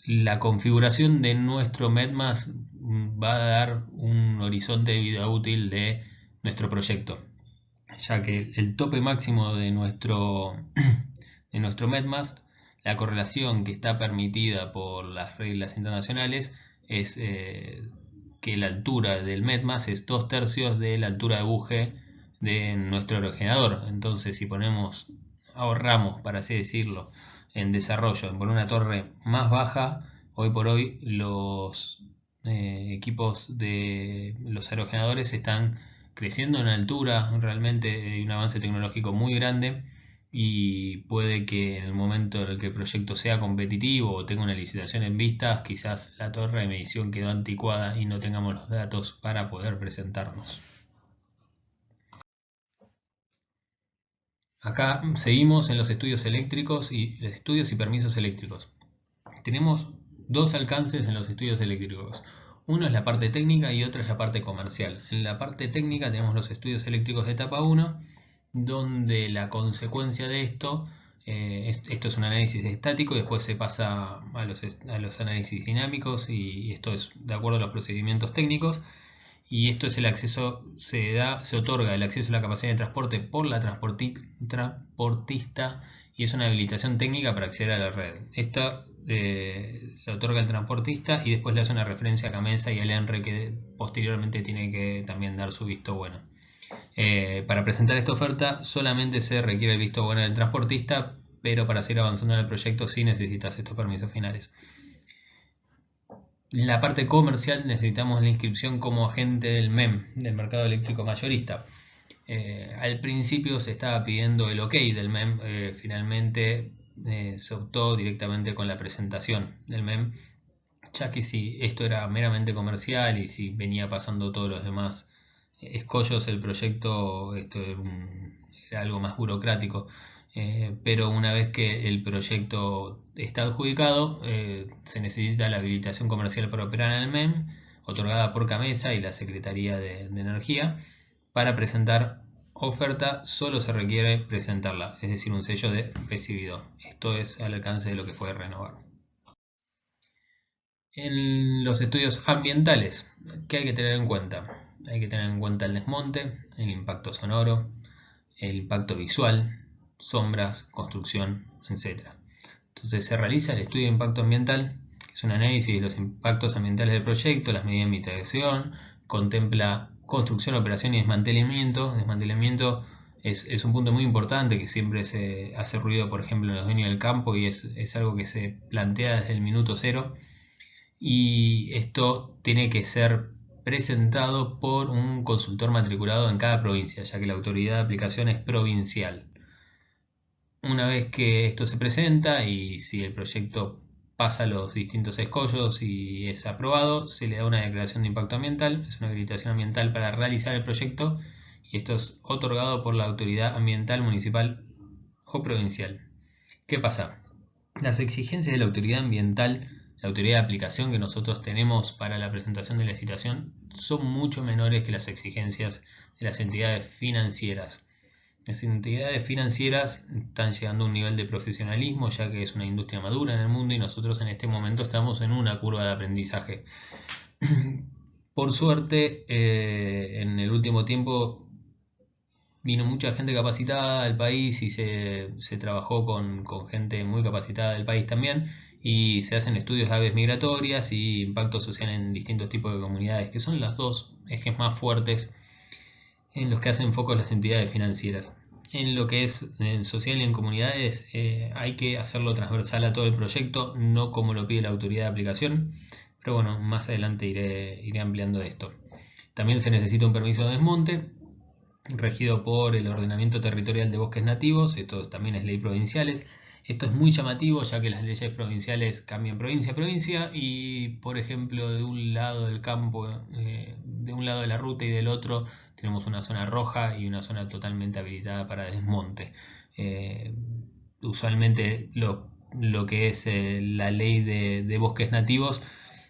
La configuración de nuestro MEDMAS va a dar un horizonte de vida útil de nuestro proyecto, ya que el tope máximo de de nuestro MEDMAS, la correlación que está permitida por las reglas internacionales, es que la altura del MEDMAS es 2/3 de la altura de buje de nuestro aerogenerador. Entonces, si ahorramos, para así decirlo, en desarrollo, en poner una torre más baja, hoy por hoy los equipos de los aerogeneradores están creciendo en altura, realmente hay un avance tecnológico muy grande, y puede que en el momento en el que el proyecto sea competitivo o tenga una licitación en vistas, quizás la torre de medición quedó anticuada y no tengamos los datos para poder presentarnos. Acá seguimos en los estudios eléctricos y permisos eléctricos. Tenemos dos alcances en los estudios eléctricos. Uno es la parte técnica y otro es la parte comercial. En la parte técnica tenemos los estudios eléctricos de etapa 1, donde la consecuencia de esto, esto es un análisis estático y después se pasa a los análisis dinámicos, y esto es de acuerdo a los procedimientos técnicos. Y esto es el acceso, se otorga el acceso a la capacidad de transporte por la transportista, y es una habilitación técnica para acceder a la red. Esta la otorga el transportista y después le hace una referencia a CAMESA y al ENRE, que posteriormente tiene que también dar su visto bueno. Para presentar esta oferta solamente se requiere el visto bueno del transportista, pero para seguir avanzando en el proyecto sí necesitas estos permisos finales. En la parte comercial necesitamos la inscripción como agente del MEM, del mercado eléctrico mayorista. Al principio se estaba pidiendo el OK del MEM, finalmente se optó directamente con la presentación del MEM, ya que si esto era meramente comercial y si venía pasando todos los demás escollos el proyecto, esto era algo más burocrático. Pero una vez que el proyecto está adjudicado, se necesita la habilitación comercial para operar en el MEM, otorgada por CAMESA y la Secretaría de Energía. Para presentar oferta solo se requiere presentarla, es decir, un sello de recibido. Esto es al alcance de lo que puede renovar. En los estudios ambientales, ¿qué hay que tener en cuenta? Hay que tener en cuenta el desmonte, el impacto sonoro, el impacto visual, sombras, construcción, etc. Entonces se realiza el estudio de impacto ambiental, que es un análisis de los impactos ambientales del proyecto, las medidas de mitigación, contempla construcción, operación y desmantelamiento. Desmantelamiento es un punto muy importante que siempre se hace ruido, por ejemplo, en los dueños del campo, y es algo que se plantea desde el minuto cero. Y esto tiene que ser presentado por un consultor matriculado en cada provincia, ya que la autoridad de aplicación es provincial. Una vez que esto se presenta y si el proyecto pasa los distintos escollos y es aprobado, se le da una declaración de impacto ambiental, es una habilitación ambiental para realizar el proyecto, y esto es otorgado por la autoridad ambiental municipal o provincial. ¿Qué pasa? Las exigencias de la autoridad ambiental, la autoridad de aplicación que nosotros tenemos para la presentación de la licitación, son mucho menores que las exigencias de las entidades financieras. Las entidades financieras están llegando a un nivel de profesionalismo, ya que es una industria madura en el mundo y nosotros en este momento estamos en una curva de aprendizaje. Por suerte, en el último tiempo vino mucha gente capacitada al país y se trabajó con gente muy capacitada del país también, y se hacen estudios de aves migratorias y impacto social en distintos tipos de comunidades, que son los dos ejes más fuertes en los que hacen foco las entidades financieras. En lo que es en social y en comunidades, hay que hacerlo transversal a todo el proyecto, no como lo pide la autoridad de aplicación, pero bueno, más adelante iré ampliando esto. También se necesita un permiso de desmonte, regido por el ordenamiento territorial de bosques nativos. Esto también es ley provinciales. Esto es muy llamativo, ya que las leyes provinciales cambian provincia a provincia y, por ejemplo, de un lado del campo, de un lado de la ruta y del otro, tenemos una zona roja y una zona totalmente habilitada para desmonte. Usualmente lo que es la ley de bosques nativos,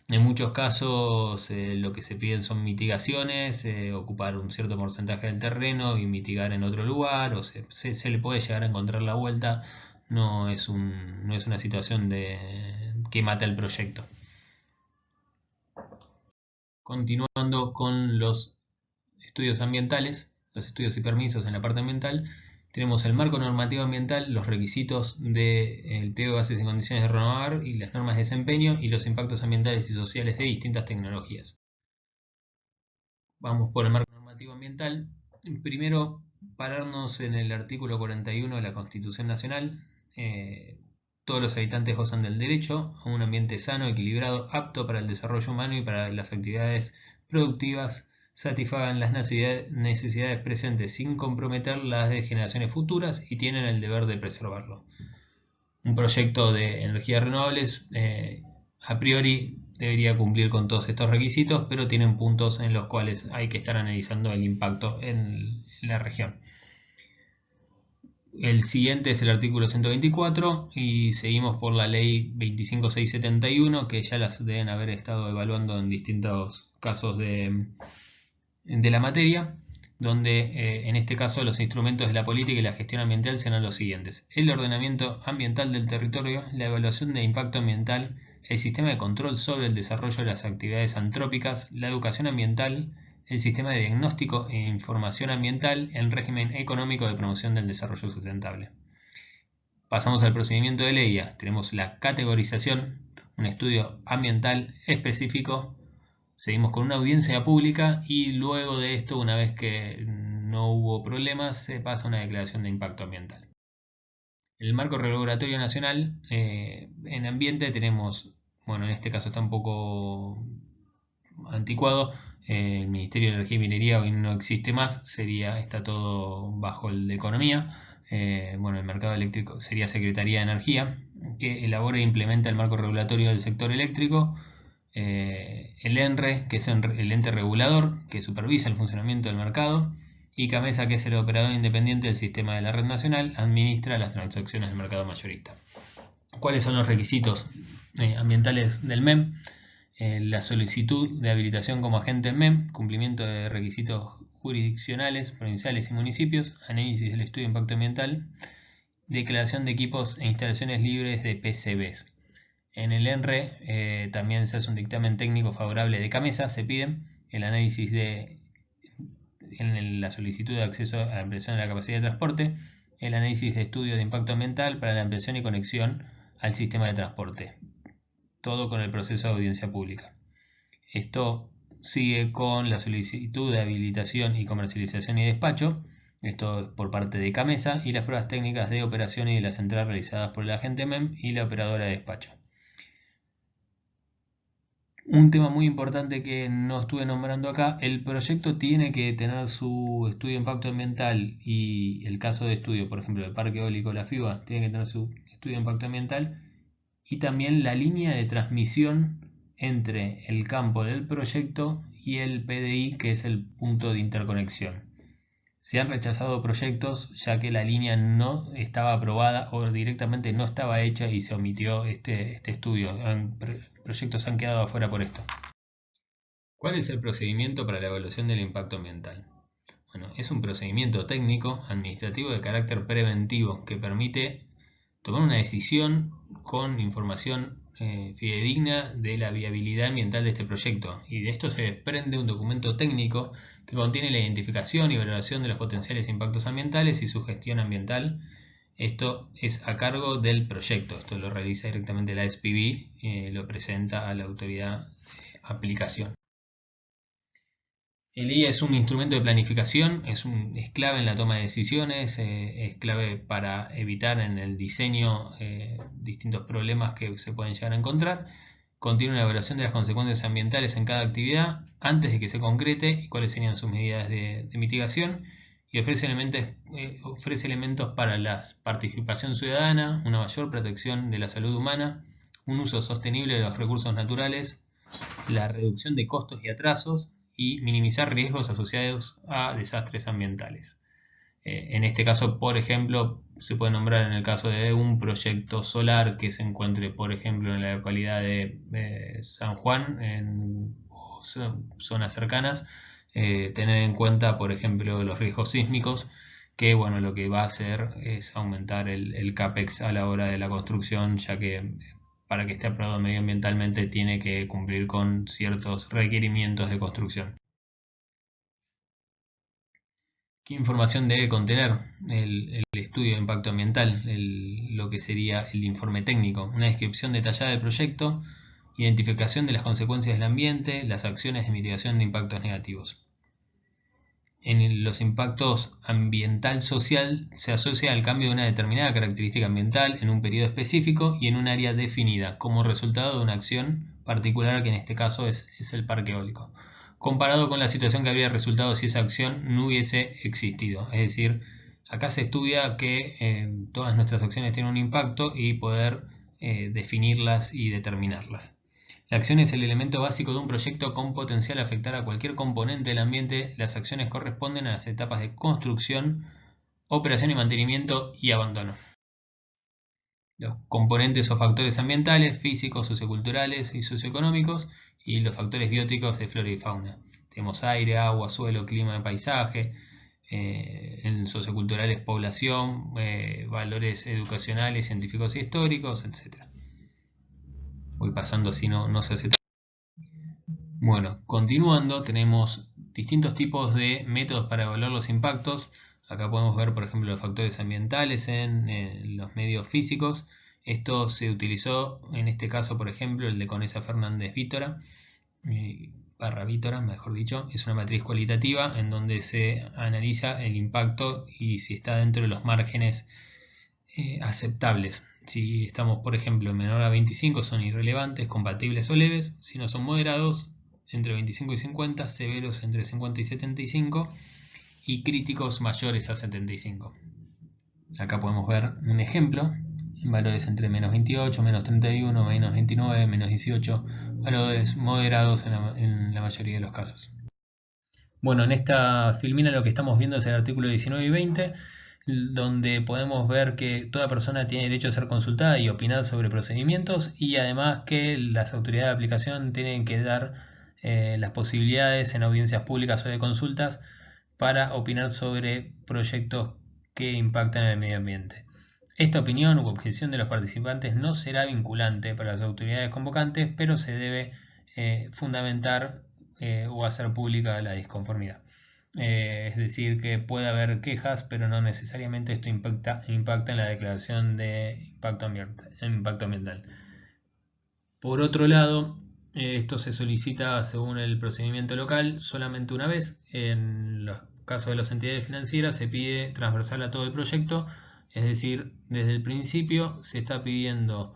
en muchos casos lo que se piden son mitigaciones, ocupar un cierto porcentaje del terreno y mitigar en otro lugar, o se le puede llegar a encontrar la vuelta. No es una situación que mata el proyecto. Continuando con los estudios ambientales, los estudios y permisos en la parte ambiental, tenemos el marco normativo ambiental, los requisitos del pliego de bases y condiciones de renovar y las normas de desempeño y los impactos ambientales y sociales de distintas tecnologías. Vamos por el marco normativo ambiental. Primero, pararnos en el artículo 41 de la Constitución Nacional. Todos los habitantes gozan del derecho a un ambiente sano, equilibrado, apto para el desarrollo humano y para las actividades productivas, satisfagan las necesidades presentes sin comprometer las de generaciones futuras y tienen el deber de preservarlo. Un proyecto de energías renovables a priori debería cumplir con todos estos requisitos, pero tienen puntos en los cuales hay que estar analizando el impacto en la región. El siguiente es el artículo 124 y seguimos por la ley 25671, que ya las deben haber estado evaluando en distintos casos de la materia, donde en este caso los instrumentos de la política y la gestión ambiental serán los siguientes: el ordenamiento ambiental del territorio, la evaluación de impacto ambiental, el sistema de control sobre el desarrollo de las actividades antrópicas, la educación ambiental, el sistema de diagnóstico e información ambiental, el régimen económico de promoción del desarrollo sustentable. Pasamos al procedimiento de ley. Tenemos la categorización, un estudio ambiental específico. Seguimos con una audiencia pública y luego de esto, una vez que no hubo problemas, se pasa a una declaración de impacto ambiental. El marco regulatorio nacional, en ambiente tenemos bueno, en este caso está un poco anticuado. El Ministerio de Energía y Minería hoy no existe más, está todo bajo el de Economía. Bueno, el mercado eléctrico sería Secretaría de Energía, que elabora e implementa el marco regulatorio del sector eléctrico. El ENRE, que es el ente regulador que supervisa el funcionamiento del mercado, y CAMESA, que es el operador independiente del sistema de la red nacional, administra las transacciones del mercado mayorista. ¿Cuáles son los requisitos ambientales del MEM? La solicitud de habilitación como agente en MEM, cumplimiento de requisitos jurisdiccionales, provinciales y municipios, análisis del estudio de impacto ambiental, declaración de equipos e instalaciones libres de PCBs. En el ENRE también se hace un dictamen técnico favorable de CAMESA, se pide el análisis en la solicitud de acceso a la ampliación de la capacidad de transporte, el análisis de estudio de impacto ambiental para la ampliación y conexión al sistema de transporte. Todo con el proceso de audiencia pública. Esto sigue con la solicitud de habilitación y comercialización y despacho, esto por parte de CAMESA, y las pruebas técnicas de operación y de la central realizadas por el agente MEM y la operadora de despacho. Un tema muy importante que no estuve nombrando acá, el proyecto tiene que tener su estudio de impacto ambiental, y el caso de estudio, por ejemplo, el Parque Eólico La FIBA, tiene que tener su estudio de impacto ambiental, y también la línea de transmisión entre el campo del proyecto y el PDI, que es el punto de interconexión. Se han rechazado proyectos ya que la línea no estaba aprobada o directamente no estaba hecha y se omitió este estudio. Proyectos han quedado afuera por esto. ¿Cuál es el procedimiento para la evaluación del impacto ambiental? Bueno, es un procedimiento técnico administrativo de carácter preventivo que permite tomar una decisión con información fidedigna de la viabilidad ambiental de este proyecto, y de esto se desprende un documento técnico que contiene la identificación y valoración de los potenciales impactos ambientales y su gestión ambiental. Esto es a cargo del proyecto, esto lo realiza directamente la SPV, lo presenta a la autoridad de aplicación. El IA es un instrumento de planificación, es clave en la toma de decisiones, es clave para evitar en el diseño distintos problemas que se pueden llegar a encontrar. Contiene una evaluación de las consecuencias ambientales en cada actividad antes de que se concrete y cuáles serían sus medidas de mitigación, y ofrece elementos para la participación ciudadana, una mayor protección de la salud humana, un uso sostenible de los recursos naturales, la reducción de costos y atrasos, y minimizar riesgos asociados a desastres ambientales. En este caso, por ejemplo, se puede nombrar en el caso de un proyecto solar que se encuentre, por ejemplo, en la localidad de San Juan, en zonas cercanas, tener en cuenta, por ejemplo, los riesgos sísmicos, que bueno, lo que va a hacer es aumentar el CAPEX a la hora de la construcción, ya que para que esté aprobado medioambientalmente tiene que cumplir con ciertos requerimientos de construcción. ¿Qué información debe contener el estudio de impacto ambiental? Lo que sería el informe técnico, una descripción detallada del proyecto, identificación de las consecuencias del ambiente, las acciones de mitigación de impactos negativos. En los impactos ambiental-social se asocia al cambio de una determinada característica ambiental en un periodo específico y en un área definida, como resultado de una acción particular, que en este caso es el parque eólico, comparado con la situación que habría resultado si esa acción no hubiese existido. Es decir, acá se estudia que todas nuestras acciones tienen un impacto y poder definirlas y determinarlas. La acción es el elemento básico de un proyecto con potencial a afectar a cualquier componente del ambiente. Las acciones corresponden a las etapas de construcción, operación y mantenimiento y abandono. Los componentes o factores ambientales, físicos, socioculturales y socioeconómicos, y los factores bióticos de flora y fauna. Tenemos aire, agua, suelo, clima, paisaje. En socioculturales, población, valores educacionales, científicos y históricos, etc. Voy pasando si no se hace. Bueno, continuando, tenemos distintos tipos de métodos para evaluar los impactos. Acá podemos ver, por ejemplo, los factores ambientales en los medios físicos. Esto se utilizó en este caso, por ejemplo, el de Conesa Fernández Vítora, Vítora, mejor dicho. Es una matriz cualitativa en donde se analiza el impacto y si está dentro de los márgenes aceptables Si estamos, por ejemplo, en menor a 25, son irrelevantes, compatibles o leves. Si no son moderados, entre 25 y 50, severos entre 50 y 75 y críticos mayores a 75. Acá podemos ver un ejemplo en valores entre menos 28, menos 31, menos 29, menos 18, valores moderados en la mayoría de los casos. Bueno, en esta filmina lo que estamos viendo es el artículo 19 y 20, donde podemos ver que toda persona tiene derecho a ser consultada y opinar sobre procedimientos, y además que las autoridades de aplicación tienen que dar las posibilidades en audiencias públicas o de consultas para opinar sobre proyectos que impactan en el medio ambiente. Esta opinión u objeción de los participantes no será vinculante para las autoridades convocantes, pero se debe fundamentar o hacer pública la disconformidad. Es decir, que puede haber quejas, pero no necesariamente esto impacta en la declaración de impacto ambiental. Por otro lado, esto se solicita según el procedimiento local solamente una vez. En los casos de las entidades financieras se pide transversal a todo el proyecto, es decir, desde el principio se está pidiendo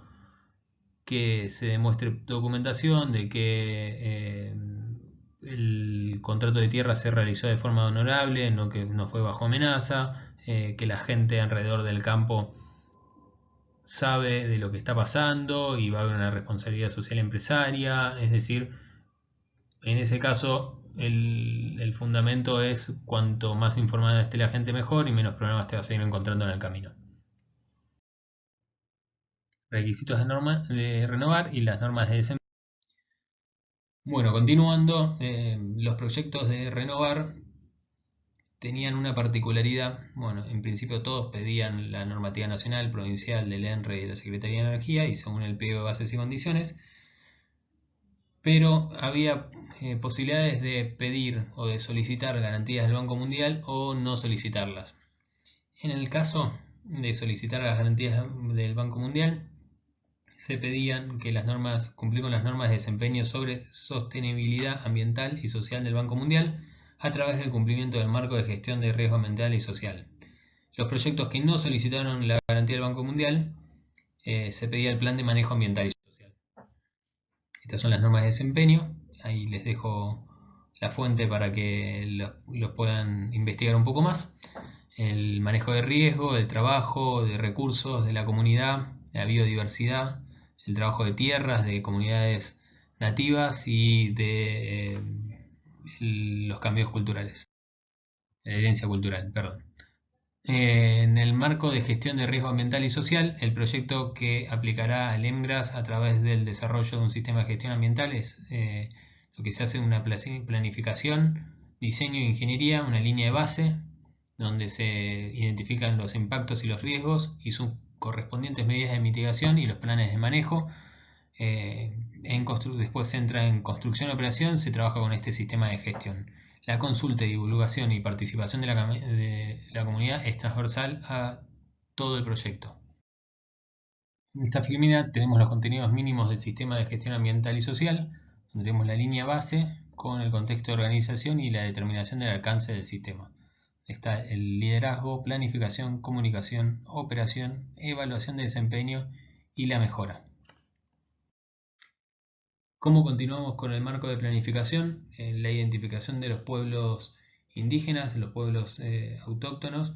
que se demuestre documentación de que el contrato de tierra se realizó de forma honorable, no que no fue bajo amenaza, que la gente alrededor del campo sabe de lo que está pasando y va a haber una responsabilidad social empresaria. Es decir, en ese caso el fundamento es cuanto más informada esté la gente mejor y menos problemas te vas a ir encontrando en el camino. Requisitos de renovar y las normas de desempeño. Bueno, continuando, los proyectos de renovar tenían una particularidad. Bueno, en principio todos pedían la normativa nacional, provincial, del ENRE y de la Secretaría de Energía, y según el pliego de bases y condiciones, pero había posibilidades de pedir o de solicitar garantías del Banco Mundial o no solicitarlas. En el caso de solicitar las garantías del Banco Mundial, se pedían que cumplir con las normas de desempeño sobre sostenibilidad ambiental y social del Banco Mundial a través del cumplimiento del marco de gestión de riesgo ambiental y social. Los proyectos que no solicitaron la garantía del Banco Mundial, se pedía el plan de manejo ambiental y social. Estas son las normas de desempeño. Ahí les dejo la fuente para que los puedan investigar un poco más. El manejo de riesgo, del trabajo, de recursos de la comunidad, de la biodiversidad, el trabajo de tierras, de comunidades nativas y de los cambios culturales, la herencia cultural, perdón. En el marco de gestión de riesgo ambiental y social, el proyecto que aplicará al EMGRAS a través del desarrollo de un sistema de gestión ambiental es lo que se hace una planificación, diseño e ingeniería, una línea de base donde se identifican los impactos y los riesgos y sus correspondientes medidas de mitigación y los planes de manejo. Después se entra en construcción y operación, se trabaja con este sistema de gestión. La consulta, divulgación y participación de la comunidad es transversal a todo el proyecto. En esta filmina tenemos los contenidos mínimos del sistema de gestión ambiental y social, donde tenemos la línea base con el contexto de organización y la determinación del alcance del sistema. Está el liderazgo, planificación, comunicación, operación, evaluación de desempeño y la mejora. ¿Cómo continuamos con el marco de planificación? La identificación de los pueblos indígenas, los pueblos autóctonos,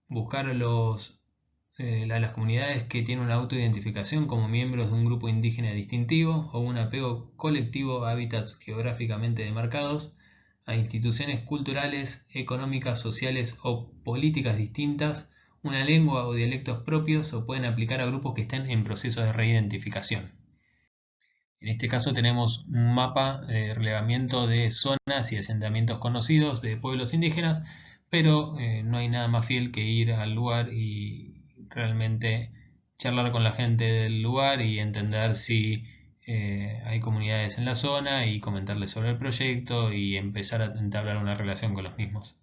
buscar a las comunidades que tienen una autoidentificación como miembros de un grupo indígena distintivo o un apego colectivo a hábitats geográficamente demarcados, a instituciones culturales, económicas, sociales o políticas distintas, una lengua o dialectos propios, o pueden aplicar a grupos que estén en proceso de reidentificación. En este caso tenemos un mapa de relevamiento de zonas y asentamientos conocidos de pueblos indígenas, pero no hay nada más fiel que ir al lugar y realmente charlar con la gente del lugar y entender si hay comunidades en la zona y comentarles sobre el proyecto y empezar a entablar una relación con los mismos.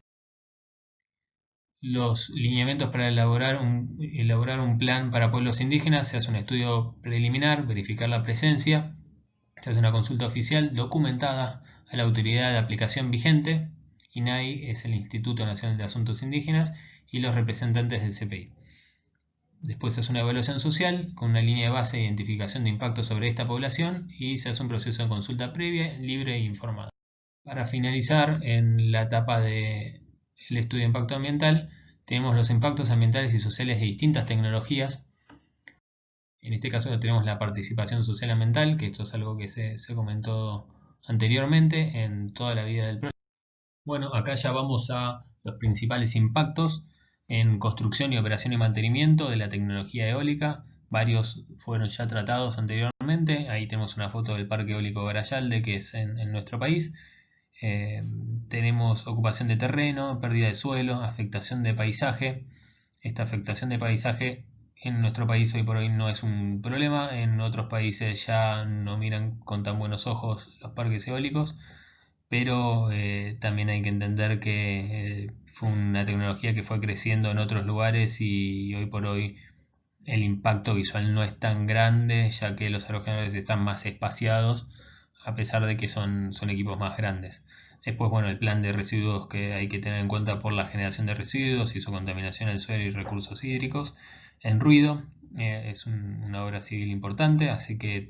Los lineamientos para elaborar un plan para pueblos indígenas: se hace un estudio preliminar, verificar la presencia. Se hace una consulta oficial documentada a la autoridad de aplicación vigente. INAI es el Instituto Nacional de Asuntos Indígenas y los representantes del CPI. Después se hace una evaluación social con una línea de base de identificación de impacto sobre esta población y se hace un proceso de consulta previa, libre e informada. Para finalizar, en la etapa del estudio de impacto ambiental, tenemos los impactos ambientales y sociales de distintas tecnologías. En este caso tenemos la participación social ambiental, que esto es algo que se comentó anteriormente en toda la vida del proyecto. Bueno, acá ya vamos a los principales impactos en construcción y operación y mantenimiento de la tecnología eólica. Varios fueron ya tratados anteriormente. Ahí tenemos una foto del Parque Eólico Garayalde, que es en nuestro país. Tenemos ocupación de terreno, pérdida de suelo, afectación de paisaje. Esta afectación de paisaje en nuestro país hoy por hoy no es un problema. En otros países ya no miran con tan buenos ojos los parques eólicos, pero también hay que entender que fue una tecnología que fue creciendo en otros lugares y hoy por hoy el impacto visual no es tan grande, ya que los aerogeneradores están más espaciados, a pesar de que son equipos más grandes. Después, bueno, el plan de residuos que hay que tener en cuenta por la generación de residuos y su contaminación al suelo y recursos hídricos. En ruido, es una obra civil importante, así que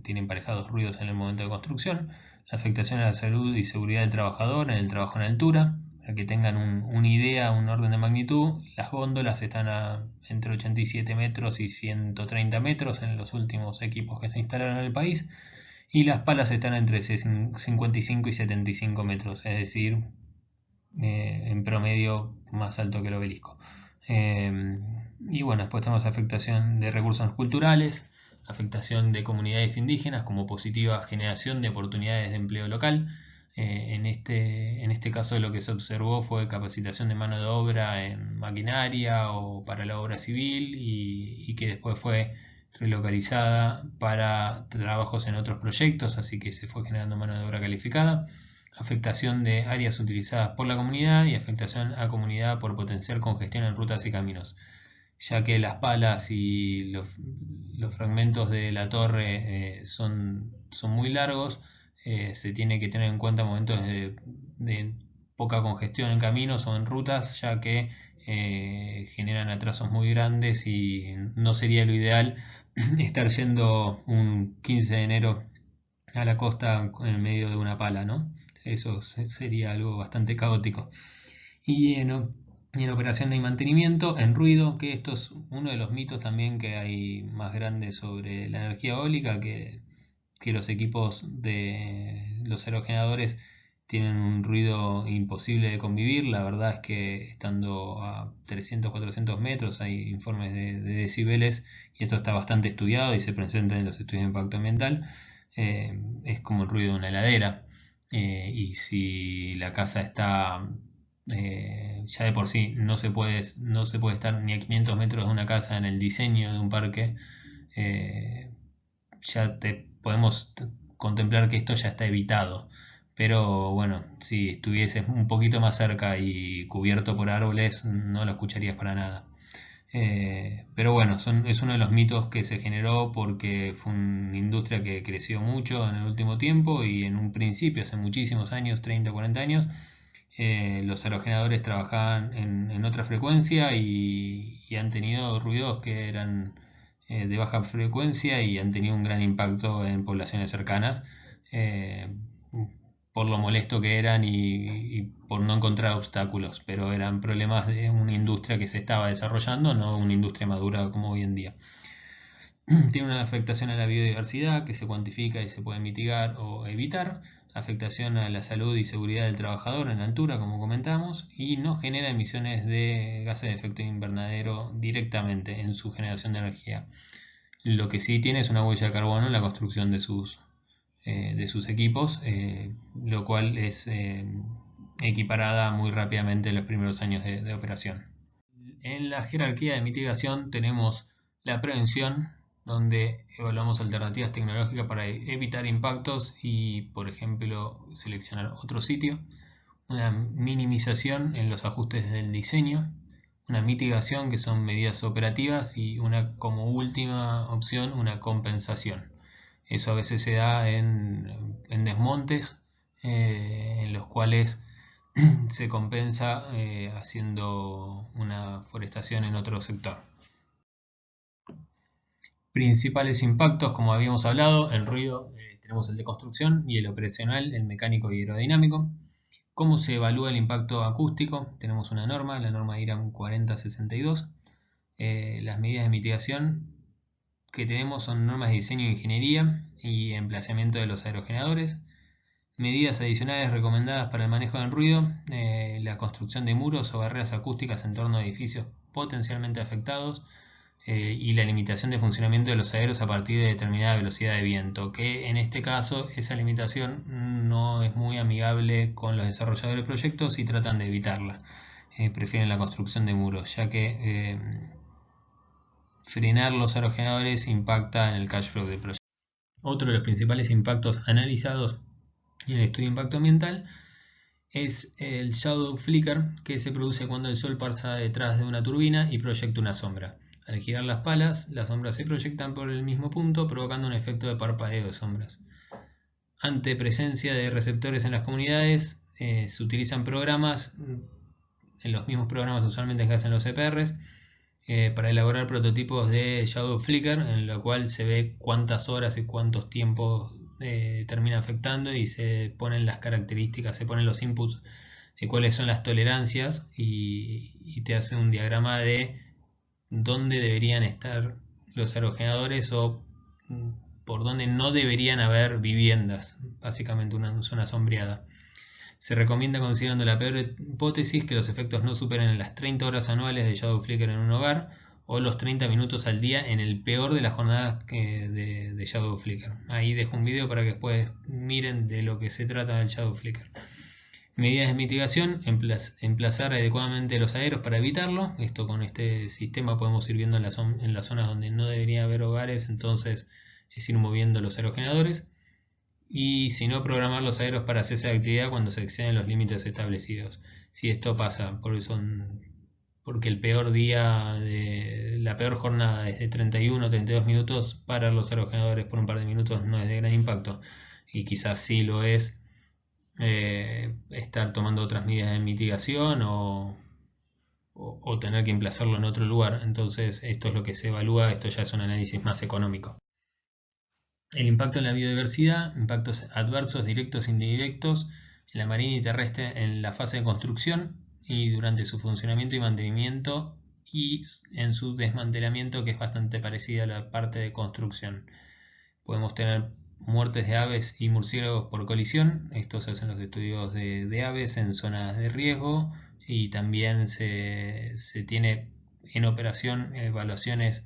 tiene emparejados ruidos en el momento de construcción. La afectación a la salud y seguridad del trabajador en el trabajo en altura. Para que tengan una idea, un orden de magnitud, las góndolas están entre 87 metros y 130 metros en los últimos equipos que se instalaron en el país, y las palas están entre 55 y 75 metros, es decir, en promedio más alto que el obelisco. Y bueno, después tenemos afectación de recursos culturales, afectación de comunidades indígenas como positiva generación de oportunidades de empleo local. En este caso lo que se observó fue capacitación de mano de obra en maquinaria o para la obra civil y que después fue relocalizada para trabajos en otros proyectos, así que se fue generando mano de obra calificada. Afectación de áreas utilizadas por la comunidad y afectación a comunidad por potenciar congestión en rutas y caminos, ya que las palas y los fragmentos de la torre son muy largos. Se tiene que tener en cuenta momentos de poca congestión en caminos o en rutas, ya que generan atrasos muy grandes y no sería lo ideal estar yendo un 15 de enero a la costa en medio de una pala, ¿no? Eso sería algo bastante caótico. Y en operación de mantenimiento, en ruido, que esto es uno de los mitos también que hay más grandes sobre la energía eólica, que los equipos de los aerogeneradores tienen un ruido imposible de convivir. La verdad es que estando a 300, 400 metros hay informes de decibeles y esto está bastante estudiado y se presenta en los estudios de impacto ambiental. Es como el ruido de una heladera. Y si la casa está ya de por sí no se puede estar ni a 500 metros de una casa en el diseño de un parque, ya podemos contemplar que esto ya está evitado. Pero bueno, si estuvieses un poquito más cerca y cubierto por árboles, no lo escucharías para nada. Pero bueno, es uno de los mitos que se generó porque fue una industria que creció mucho en el último tiempo y en un principio, hace muchísimos años, 30 o 40 años, los aerogeneradores trabajaban en otra frecuencia y han tenido ruidos que eran de baja frecuencia y han tenido un gran impacto en poblaciones cercanas, eh, por lo molesto que eran y por no encontrar obstáculos, pero eran problemas de una industria que se estaba desarrollando, no una industria madura como hoy en día. Tiene una afectación a la biodiversidad que se cuantifica y se puede mitigar o evitar, afectación a la salud y seguridad del trabajador en la altura, como comentamos, y no genera emisiones de gases de efecto invernadero directamente en su generación de energía. Lo que sí tiene es una huella de carbono en la construcción de sus equipos, lo cual es equiparada muy rápidamente en los primeros años de operación. En la jerarquía de mitigación tenemos la prevención, donde evaluamos alternativas tecnológicas para evitar impactos y, por ejemplo, seleccionar otro sitio. Una minimización en los ajustes del diseño. Una mitigación, que son medidas operativas, y como última opción, una compensación. Eso a veces se da en desmontes, en los cuales se compensa haciendo una forestación en otro sector. Principales impactos, como habíamos hablado, el ruido, tenemos el de construcción y el operacional, el mecánico y aerodinámico. ¿Cómo se evalúa el impacto acústico? Tenemos una norma, la norma IRAM 4062. Las medidas de mitigación que tenemos son normas de diseño de ingeniería y emplazamiento de los aerogeneradores. Medidas adicionales recomendadas para el manejo del ruido, la construcción de muros o barreras acústicas en torno a edificios potencialmente afectados, y la limitación de funcionamiento de los aeros a partir de determinada velocidad de viento, que en este caso esa limitación no es muy amigable con los desarrolladores de proyectos y tratan de evitarla. Prefieren la construcción de muros, ya que frenar los aerogeneradores impacta en el cash flow del proyecto. Otro de los principales impactos analizados en el estudio de impacto ambiental es el shadow flicker, que se produce cuando el sol pasa detrás de una turbina y proyecta una sombra. Al girar las palas, las sombras se proyectan por el mismo punto, provocando un efecto de parpadeo de sombras. Ante presencia de receptores en las comunidades, se utilizan programas, en los mismos programas usualmente que hacen los CPRs, para elaborar prototipos de shadow flicker, en lo cual se ve cuántas horas y cuántos tiempos termina afectando y se ponen las características, se ponen los inputs de cuáles son las tolerancias y te hace un diagrama de dónde deberían estar los aerogeneradores o por dónde no deberían haber viviendas, básicamente una zona sombreada. Se recomienda, considerando la peor hipótesis, que los efectos no superen las 30 horas anuales de shadow flicker en un hogar o los 30 minutos al día en el peor de las jornadas de shadow flicker. Ahí dejo un video para que después miren de lo que se trata del shadow flicker. Medidas de mitigación: emplazar adecuadamente los aeros para evitarlo. Esto, con este sistema podemos ir viendo en las zonas donde no debería haber hogares, entonces es ir moviendo los aerogeneradores. Y si no, programar los aeros para cese de actividad cuando se exceden los límites establecidos. Si esto pasa, porque el peor día de la peor jornada es de 31 o 32 minutos, parar los aerogeneradores por un par de minutos no es de gran impacto, y quizás sí lo es estar tomando otras medidas de mitigación o tener que emplazarlo en otro lugar. Entonces esto es lo que se evalúa, esto ya es un análisis más económico. El impacto en la biodiversidad: impactos adversos directos e indirectos en la marina y terrestre en la fase de construcción y durante su funcionamiento y mantenimiento, y en su desmantelamiento, que es bastante parecida a la parte de construcción. Podemos tener muertes de aves y murciélagos por colisión. Estos se hacen los estudios de aves en zonas de riesgo, y también se tiene en operación evaluaciones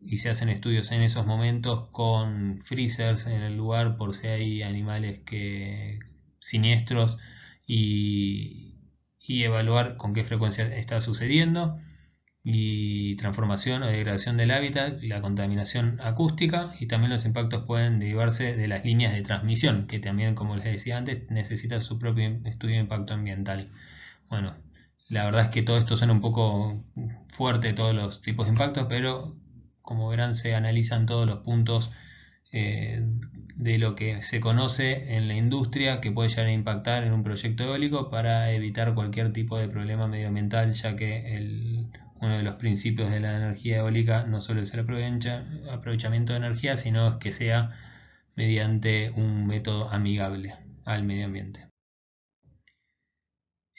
y se hacen estudios en esos momentos con freezers en el lugar por si hay animales siniestros, y evaluar con qué frecuencia está sucediendo, y transformación o degradación del hábitat, la contaminación acústica, y también los impactos pueden derivarse de las líneas de transmisión, que también, como les decía antes, necesitan su propio estudio de impacto ambiental. Bueno, la verdad es que todo esto suena un poco fuerte, todos los tipos de impactos, pero como verán, se analizan todos los puntos de lo que se conoce en la industria que puede llegar a impactar en un proyecto eólico, para evitar cualquier tipo de problema medioambiental, ya que uno de los principios de la energía eólica no solo es el aprovechamiento de energía, sino que sea mediante un método amigable al medio ambiente.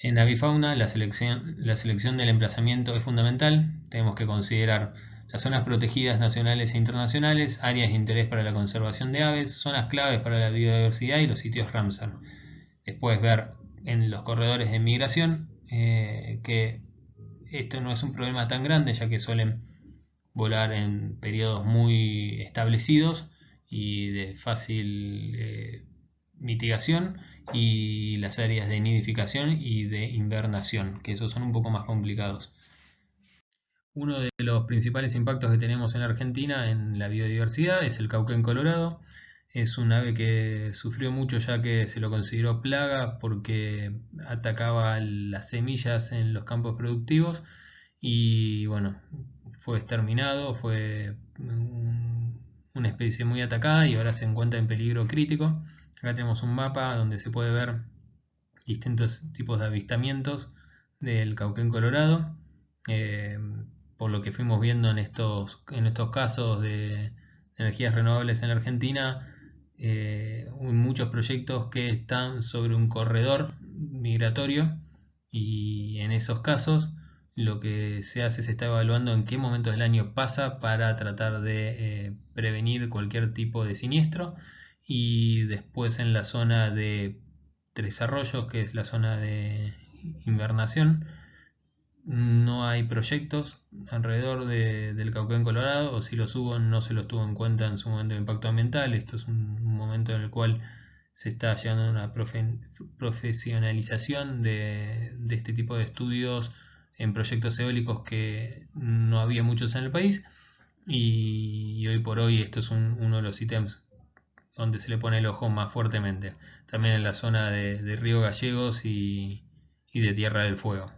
En avifauna, la selección del emplazamiento es fundamental. Tenemos que considerar las zonas protegidas nacionales e internacionales, áreas de interés para la conservación de aves, zonas claves para la biodiversidad y los sitios Ramsar. Después ver en los corredores de migración, que esto no es un problema tan grande, ya que suelen volar en periodos muy establecidos y de fácil mitigación, y las áreas de nidificación y de invernación, que esos son un poco más complicados. Uno de los principales impactos que tenemos en Argentina en la biodiversidad es el cauquén colorado. Es un ave que sufrió mucho, ya que se lo consideró plaga porque atacaba las semillas en los campos productivos, y bueno, fue exterminado, fue una especie muy atacada y ahora se encuentra en peligro crítico. Acá tenemos un mapa donde se puede ver distintos tipos de avistamientos del cauquén colorado. por lo que fuimos viendo en estos casos de energías renovables en la Argentina, hay muchos proyectos que están sobre un corredor migratorio, y en esos casos lo que se hace, se está evaluando en qué momento del año pasa para tratar de prevenir cualquier tipo de siniestro. Y después en la zona de Tres Arroyos, que es la zona de invernación, no hay proyectos alrededor del Cauquén Colorado, o si los hubo no se los tuvo en cuenta en su momento de impacto ambiental. Esto es un momento en el cual se está llegando a una profesionalización de este tipo de estudios en proyectos eólicos, que no había muchos en el país, y hoy por hoy esto es uno de los ítems donde se le pone el ojo más fuertemente. También en la zona de Río Gallegos y de Tierra del Fuego.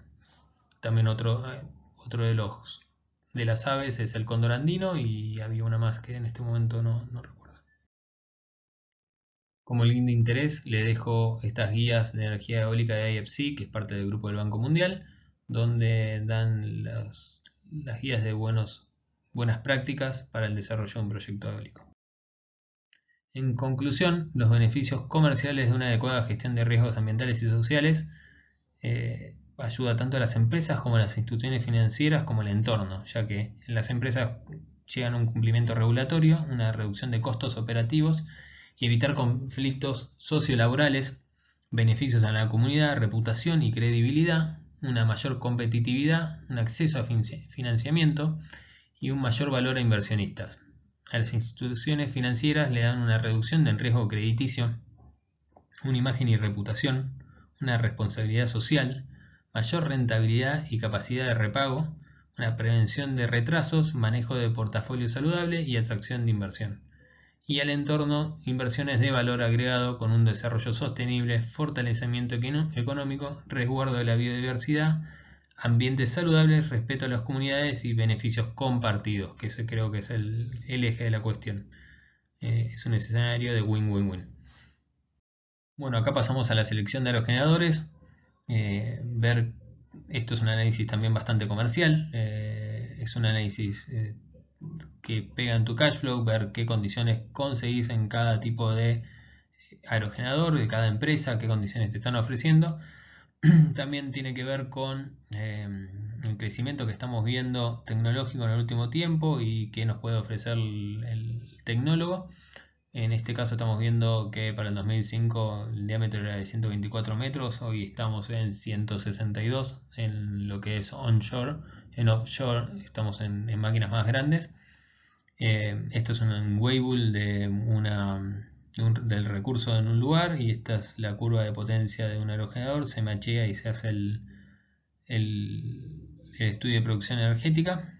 También otro de las aves es el cóndor andino, y había una más que en este momento no recuerdo. Como link de interés le dejo estas guías de energía eólica de IFC, que es parte del grupo del Banco Mundial, donde dan las guías de buenas prácticas para el desarrollo de un proyecto eólico. En conclusión, los beneficios comerciales de una adecuada gestión de riesgos ambientales y sociales ayuda tanto a las empresas como a las instituciones financieras como al entorno, ya que las empresas llegan a un cumplimiento regulatorio, una reducción de costos operativos y evitar conflictos sociolaborales, beneficios a la comunidad, reputación y credibilidad, una mayor competitividad, un acceso a financiamiento y un mayor valor a inversionistas. A las instituciones financieras le dan una reducción del riesgo crediticio, una imagen y reputación, una responsabilidad social, mayor rentabilidad y capacidad de repago, una prevención de retrasos, manejo de portafolio saludable y atracción de inversión. Y al entorno, inversiones de valor agregado con un desarrollo sostenible, fortalecimiento económico, resguardo de la biodiversidad, ambientes saludables, respeto a las comunidades y beneficios compartidos, que ese creo que es el eje de la cuestión. Es un escenario de win-win-win. Bueno, acá pasamos a la selección de aerogeneradores. Esto es un análisis también bastante comercial. Es un análisis que pega en tu cash flow, ver qué condiciones conseguís en cada tipo de aerogenerador, de cada empresa, qué condiciones te están ofreciendo. También tiene que ver con el crecimiento que estamos viendo tecnológico en el último tiempo y qué nos puede ofrecer el tecnólogo. En este caso estamos viendo que para el 2005 el diámetro era de 124 metros, hoy estamos en 162 en lo que es onshore. En offshore estamos en máquinas más grandes. Esto es un weighable del recurso en un lugar, y esta es la curva de potencia de un aerogenerador. Se machea y se hace el estudio de producción energética,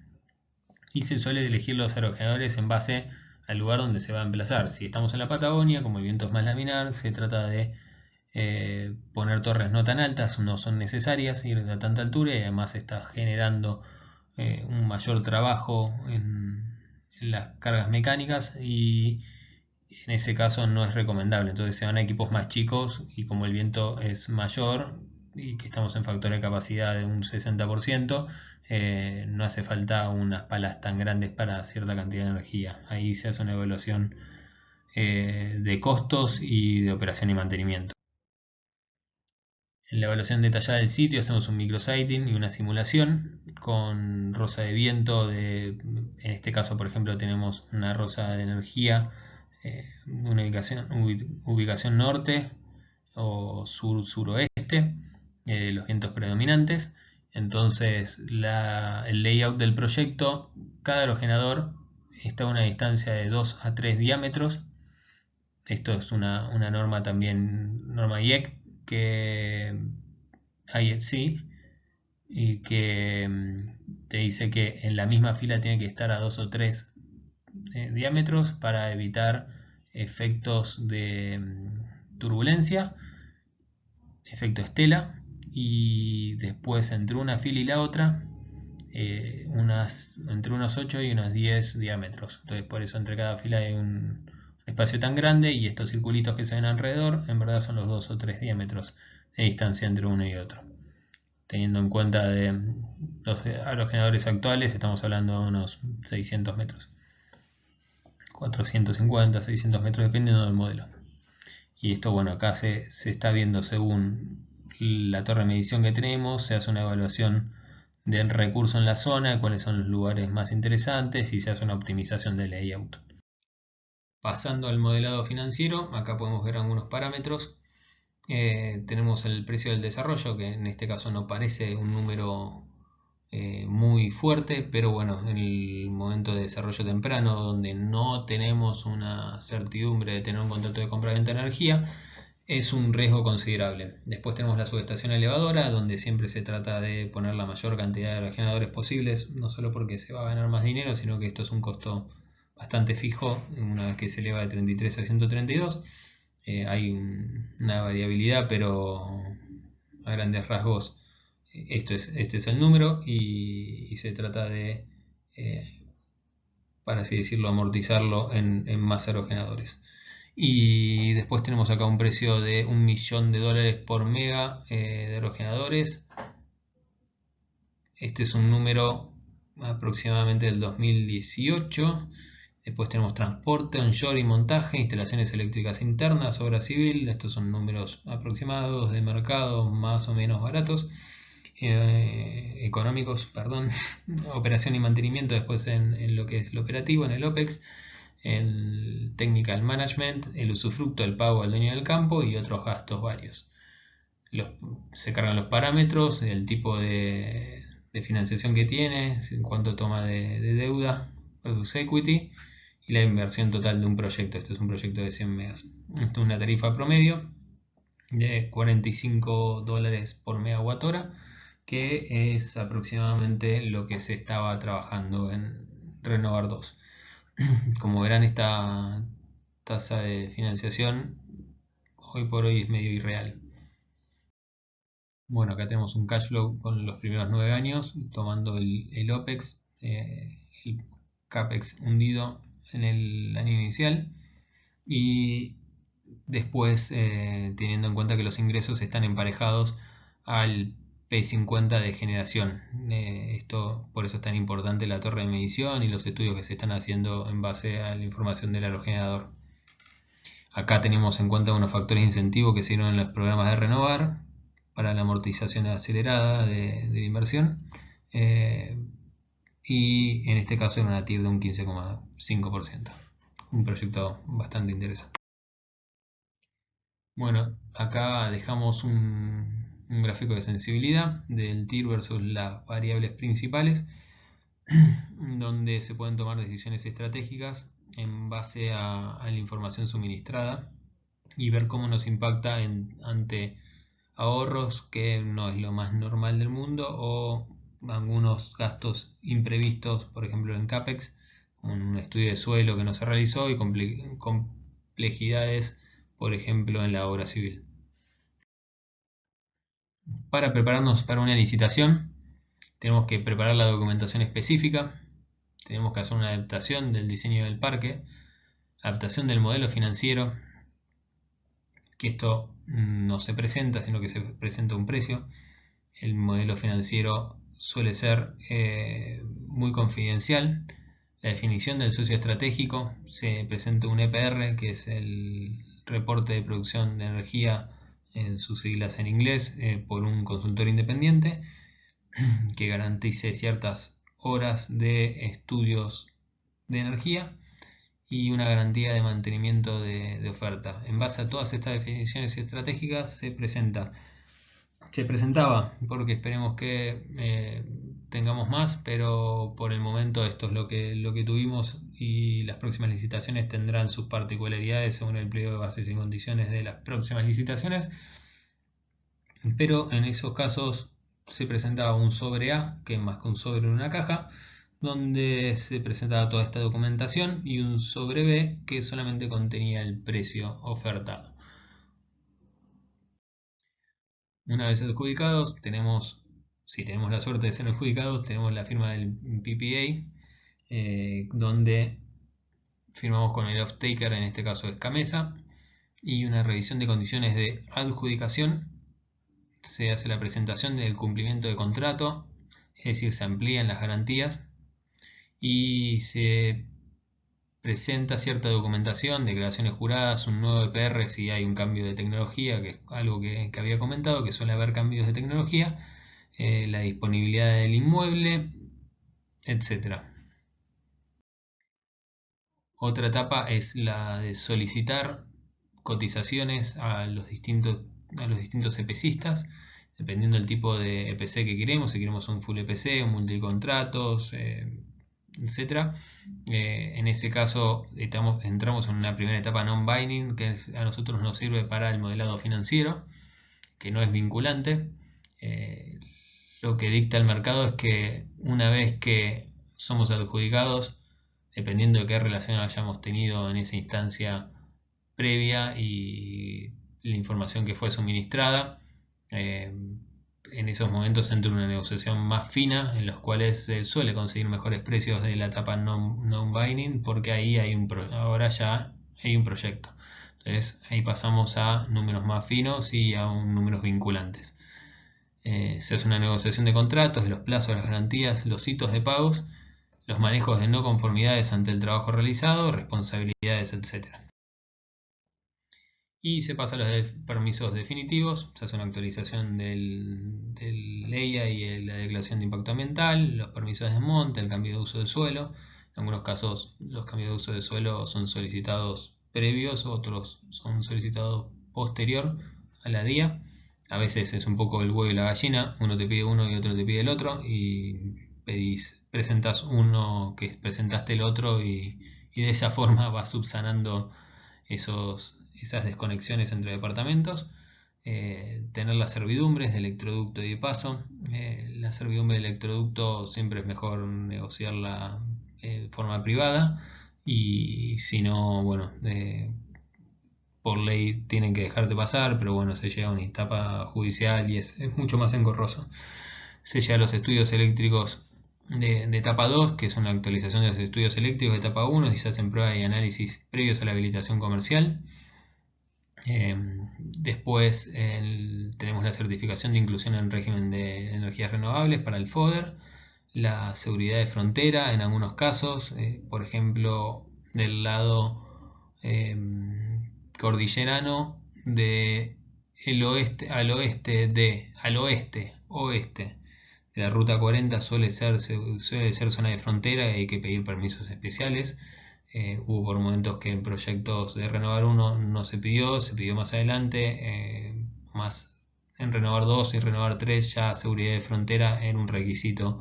y se suele elegir los aerogeneradores en base al lugar donde se va a emplazar. Si estamos en la Patagonia, como el viento es más laminar, se trata de poner torres no tan altas, no son necesarias ir a tanta altura, y además está generando un mayor trabajo en las cargas mecánicas, y en ese caso no es recomendable. Entonces se van a equipos más chicos, y como el viento es mayor y que estamos en factor de capacidad de un 60%, no hace falta unas palas tan grandes para cierta cantidad de energía. Ahí se hace una evaluación de costos y de operación y mantenimiento. En la evaluación detallada del sitio hacemos un micrositing y una simulación con rosa de viento. En este caso, por ejemplo, tenemos una rosa de energía, una ubicación norte o sur-suroeste, los vientos predominantes. Entonces el layout del proyecto, cada aerogenerador está a una distancia de 2 a 3 diámetros. Esto es una norma también, norma IEC, que IEC, y que te dice que en la misma fila tiene que estar a 2 o 3 diámetros para evitar efectos de turbulencia, efecto estela. Y después entre una fila y la otra entre unos 8 y unos 10 diámetros. Entonces por eso entre cada fila hay un espacio tan grande, y estos circulitos que se ven alrededor en verdad son los 2 o 3 diámetros de distancia entre uno y otro. teniendo en cuenta de los aerogeneradores actuales, estamos hablando de unos 600 metros, 450, 600 metros, dependiendo del modelo. Y esto, bueno, acá se está viendo según la torre de medición que tenemos, se hace una evaluación del recurso en la zona, cuáles son los lugares más interesantes y se hace una optimización del layout. Pasando al modelado financiero, acá podemos ver algunos parámetros. Tenemos el precio del desarrollo, que en este caso no parece un número muy fuerte, pero bueno, en el momento de desarrollo temprano, donde no tenemos una certidumbre de tener un contrato de compra-venta de energía, es un riesgo considerable. Después tenemos la subestación elevadora, donde siempre se trata de poner la mayor cantidad de aerogeneradores posibles, no solo porque se va a ganar más dinero, sino que esto es un costo bastante fijo una vez que se eleva de 33 a 132. Hay una variabilidad, pero a grandes rasgos este es el número y se trata de, para así decirlo, amortizarlo en más aerogeneradores. Y después tenemos acá un precio de $1.000.000 por mega de aerogeneradores. Este es un número aproximadamente del 2018. Después tenemos transporte, onshore y montaje, instalaciones eléctricas internas, obra civil. Estos son números aproximados de mercado, más o menos baratos. Económicos, perdón. Operación y mantenimiento después en lo que es lo operativo, en el OPEX. El technical management, el usufructo, el pago al dueño del campo y otros gastos varios. Se cargan los parámetros, el tipo de financiación que tiene, cuánto toma de deuda versus equity y la inversión total de un proyecto. Este es un proyecto de 100 megas. Esto es una tarifa promedio de $45 por megawatt hora, que es aproximadamente lo que se estaba trabajando en Renovar 2. Como verán, esta tasa de financiación hoy por hoy es medio irreal. Bueno, acá tenemos un cash flow con los primeros 9 años, tomando el OPEX, el CAPEX hundido en el año inicial y después teniendo en cuenta que los ingresos están emparejados al P50 de generación. Esto, por eso es tan importante la torre de medición y los estudios que se están haciendo en base a la información del aerogenerador. Acá tenemos en cuenta unos factores de incentivo que se dieron en los programas de Renovar para la amortización acelerada de la inversión. Y en este caso era una TIR de un 15,5%. Un proyecto bastante interesante. Bueno, acá dejamos un gráfico de sensibilidad del TIR versus las variables principales, donde se pueden tomar decisiones estratégicas en base a la información suministrada y ver cómo nos impacta ante ahorros, que no es lo más normal del mundo, o algunos gastos imprevistos, por ejemplo en CAPEX, como un estudio de suelo que no se realizó y complejidades, por ejemplo en la obra civil. Para prepararnos para una licitación, tenemos que preparar la documentación específica, tenemos que hacer una adaptación del diseño del parque, adaptación del modelo financiero, que esto no se presenta, sino que se presenta un precio. El modelo financiero suele ser muy confidencial. La definición del socio estratégico, se presenta un EPR, que es el reporte de producción de energía en sus siglas en inglés, por un consultor independiente que garantice ciertas horas de estudios de energía y una garantía de mantenimiento de oferta. En base a todas estas definiciones estratégicas se presentaba, porque esperemos que tengamos más, pero por el momento esto es lo que tuvimos y las próximas licitaciones tendrán sus particularidades según el pliego de bases y condiciones de las próximas licitaciones, pero en esos casos se presentaba un sobre A, que es más que un sobre en una caja, donde se presentaba toda esta documentación, y un sobre B que solamente contenía el precio ofertado. Una vez adjudicados, si tenemos la suerte de ser adjudicados, tenemos la firma del PPA, donde firmamos con el off-taker, en este caso es Gamesa, y una revisión de condiciones de adjudicación, se hace la presentación del cumplimiento de contrato, es decir, se amplían las garantías y se presenta cierta documentación, declaraciones juradas, un nuevo EPR si hay un cambio de tecnología, que es algo que había comentado, que suele haber cambios de tecnología, la disponibilidad del inmueble, etc. Otra etapa es la de solicitar cotizaciones a los distintos EPCistas, dependiendo del tipo de EPC que queremos, si queremos un full EPC, un multicontratos, etc. En ese caso entramos en una primera etapa non-binding que a nosotros nos sirve para el modelado financiero, que no es vinculante. Lo que dicta el mercado es que una vez que somos adjudicados, dependiendo de qué relación hayamos tenido en esa instancia previa y la información que fue suministrada, en esos momentos entra una negociación más fina en los cuales se suele conseguir mejores precios de la etapa non-binding, porque ahí ahora ya hay un proyecto. Entonces ahí pasamos a números más finos y a números vinculantes. Se hace una negociación de contratos, de los plazos, las garantías, los hitos de pagos, los manejos de no conformidades ante el trabajo realizado, responsabilidades, etc. Y se pasa a los permisos definitivos, se hace una actualización del EIA y la declaración de impacto ambiental, los permisos de desmonte, el cambio de uso del suelo. En algunos casos los cambios de uso del suelo son solicitados previos, otros son solicitados posterior a la DIA. A veces es un poco el huevo y la gallina, uno te pide uno y otro te pide el otro, y presentas uno que presentaste el otro, y de esa forma vas subsanando esas desconexiones entre departamentos. Tener las servidumbres de electroducto y de paso. La servidumbre de electroducto siempre es mejor negociarla de forma privada, y si no, bueno, por ley tienen que dejarte pasar, pero bueno, se llega a una etapa judicial y es mucho más engorroso. Se llega a los estudios eléctricos de etapa 2, que es una actualización de los estudios eléctricos de etapa 1, y se hacen pruebas y análisis previos a la habilitación comercial. Después tenemos la certificación de inclusión en régimen de energías renovables para el FODER, la seguridad de frontera en algunos casos, por ejemplo del lado cordillerano de oeste de la ruta 40 suele ser zona de frontera y hay que pedir permisos especiales. Hubo por momentos que en proyectos de Renovar 1 no se pidió más adelante, más en Renovar 2 y Renovar 3 ya seguridad de frontera era un requisito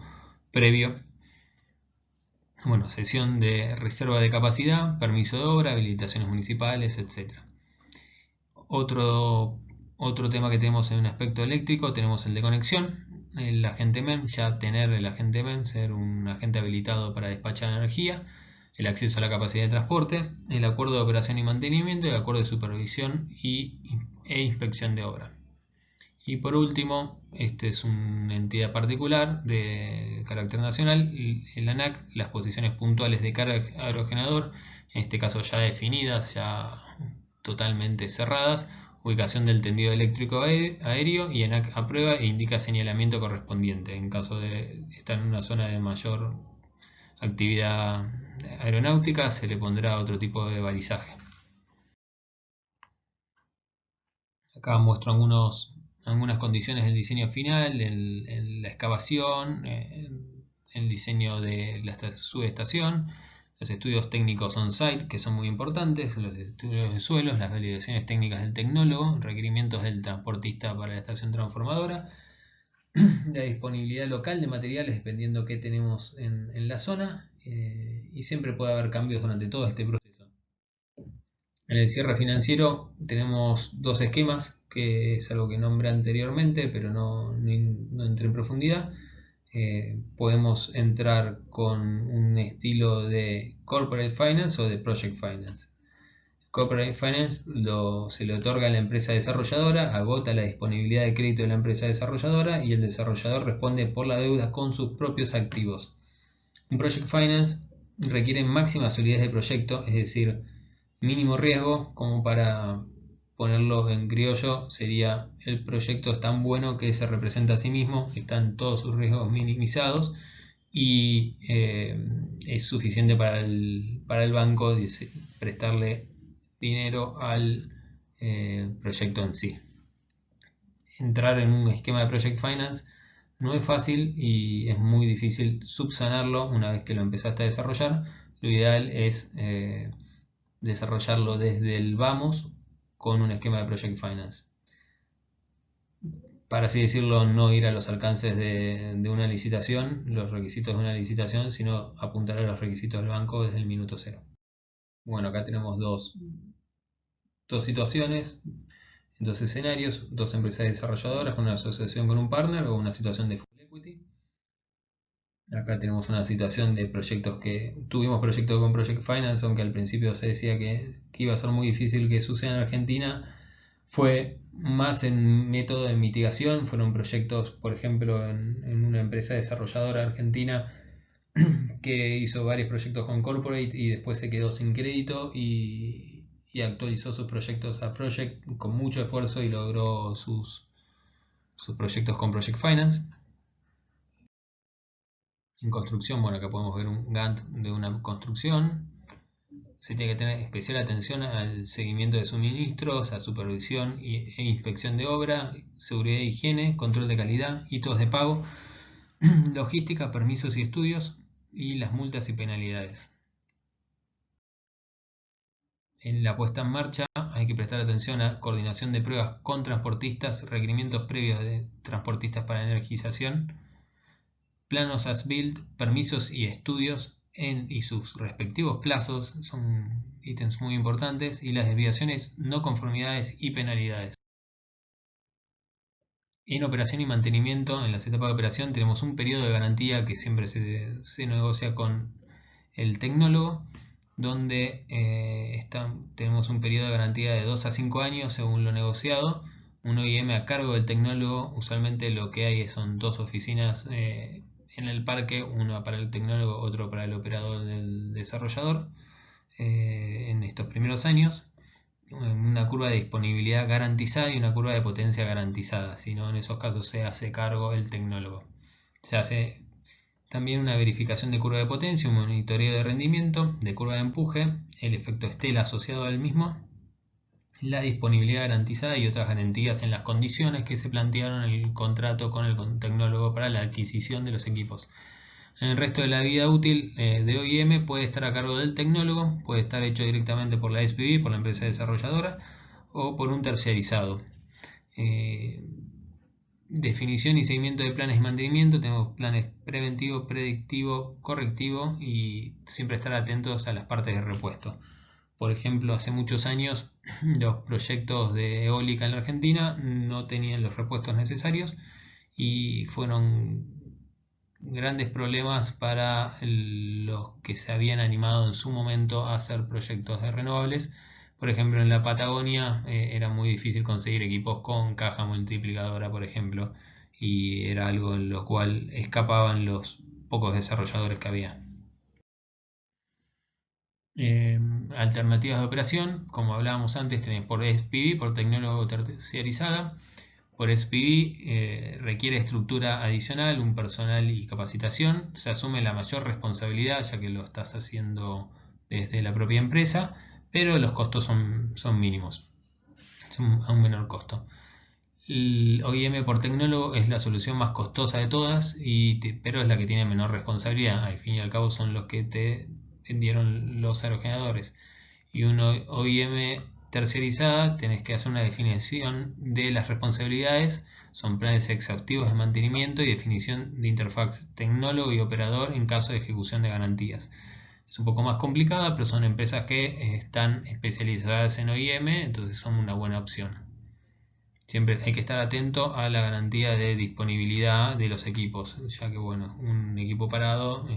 previo. Bueno, sesión de reserva de capacidad, permiso de obra, habilitaciones municipales, etc. Otro tema que tenemos en un aspecto eléctrico, tenemos el de conexión, el agente MEM, ya tener el agente MEM, ser un agente habilitado para despachar energía, el acceso a la capacidad de transporte, el acuerdo de operación y mantenimiento, el acuerdo de supervisión e inspección de obra. Y por último, este es una entidad particular de carácter nacional, el ANAC, las posiciones puntuales de carga aerogenerador, en este caso ya definidas, ya totalmente cerradas, ubicación del tendido eléctrico aéreo, y ANAC aprueba e indica señalamiento correspondiente. En caso de estar en una zona de mayor actividad aeronáutica, se le pondrá otro tipo de balizaje. Acá muestro algunas condiciones del diseño final, en la excavación, el diseño de la subestación, los estudios técnicos on-site, que son muy importantes, los estudios de suelos, las validaciones técnicas del tecnólogo, requerimientos del transportista para la estación transformadora, la disponibilidad local de materiales dependiendo qué tenemos en la zona, y siempre puede haber cambios durante todo este proceso. En el cierre financiero tenemos dos esquemas, que es algo que nombré anteriormente, pero no entré en profundidad. Podemos entrar con un estilo de Corporate Finance o de Project Finance. Corporate Finance se le otorga a la empresa desarrolladora, agota la disponibilidad de crédito de la empresa desarrolladora y el desarrollador responde por la deuda con sus propios activos. Un Project Finance requiere máxima solidez de proyecto, es decir, mínimo riesgo como para ponerlo en criollo sería: el proyecto es tan bueno que se representa a sí mismo, están todos sus riesgos minimizados y es suficiente para el banco prestarle dinero al proyecto en sí. Entrar en un esquema de Project Finance no es fácil y es muy difícil subsanarlo una vez que lo empezaste a desarrollar. Lo ideal es desarrollarlo desde el vamos con un esquema de Project Finance. Para así decirlo, no ir a los alcances de una licitación, los requisitos de una licitación, sino apuntar a los requisitos del banco desde el minuto cero. Bueno, acá tenemos dos situaciones, dos escenarios, dos empresas desarrolladoras con una asociación con un partner o una situación de full equity. Acá tenemos una situación de proyectos que tuvimos proyectos con Project Finance, aunque al principio se decía que iba a ser muy difícil que suceda en Argentina. Fue más en método de mitigación, fueron proyectos, por ejemplo, en una empresa desarrolladora argentina que hizo varios proyectos con Corporate y después se quedó sin crédito y actualizó sus proyectos a Project con mucho esfuerzo y logró sus proyectos con Project Finance. En construcción, bueno, acá podemos ver un Gantt de una construcción. Se tiene que tener especial atención al seguimiento de suministros, a supervisión e inspección de obra, seguridad e higiene, control de calidad, hitos de pago, logística, permisos y estudios, y las multas y penalidades. En la puesta en marcha hay que prestar atención a coordinación de pruebas con transportistas, requerimientos previos de transportistas para energización, planos as-built, permisos y estudios y sus respectivos plazos, son ítems muy importantes, y las desviaciones, no conformidades y penalidades. En operación y mantenimiento, en las etapas de operación, tenemos un periodo de garantía que siempre se negocia con el tecnólogo, donde tenemos un periodo de garantía de 2 a 5 años según lo negociado, un OIM a cargo del tecnólogo. Usualmente lo que hay son dos oficinas en el parque, una para el tecnólogo, otro para el operador del desarrollador en estos primeros años. Una curva de disponibilidad garantizada y una curva de potencia garantizada, si no, en esos casos se hace cargo el tecnólogo. Se hace también una verificación de curva de potencia, un monitoreo de rendimiento, de curva de empuje, el efecto Estela asociado al mismo, la disponibilidad garantizada y otras garantías en las condiciones que se plantearon en el contrato con el tecnólogo para la adquisición de los equipos. El resto de la vida útil de OIM puede estar a cargo del tecnólogo, puede estar hecho directamente por la SPV, por la empresa desarrolladora, o por un terciarizado. Definición y seguimiento de planes de mantenimiento. Tenemos planes preventivo, predictivo, correctivo y siempre estar atentos a las partes de repuesto. Por ejemplo, hace muchos años los proyectos de eólica en la Argentina no tenían los repuestos necesarios y fueron grandes problemas para los que se habían animado en su momento a hacer proyectos de renovables. Por ejemplo, en la Patagonia era muy difícil conseguir equipos con caja multiplicadora, por ejemplo, y era algo en lo cual escapaban los pocos desarrolladores que había. Alternativas de operación, como hablábamos antes, tenés por SPV, por tecnólogo terciarizada. Por SPV requiere estructura adicional, un personal y capacitación. Se asume la mayor responsabilidad ya que lo estás haciendo desde la propia empresa, pero los costos son mínimos, son a un menor costo. El OIM por tecnólogo es la solución más costosa de todas, pero es la que tiene menor responsabilidad. Al fin y al cabo son los que te vendieron los aerogeneradores. Y un OIM terciarizada, tenés que hacer una definición de las responsabilidades, son planes exhaustivos de mantenimiento y definición de interfaz tecnólogo y operador en caso de ejecución de garantías. Es un poco más complicada, pero son empresas que están especializadas en OIM, entonces son una buena opción. Siempre hay que estar atento a la garantía de disponibilidad de los equipos, ya que bueno, un equipo parado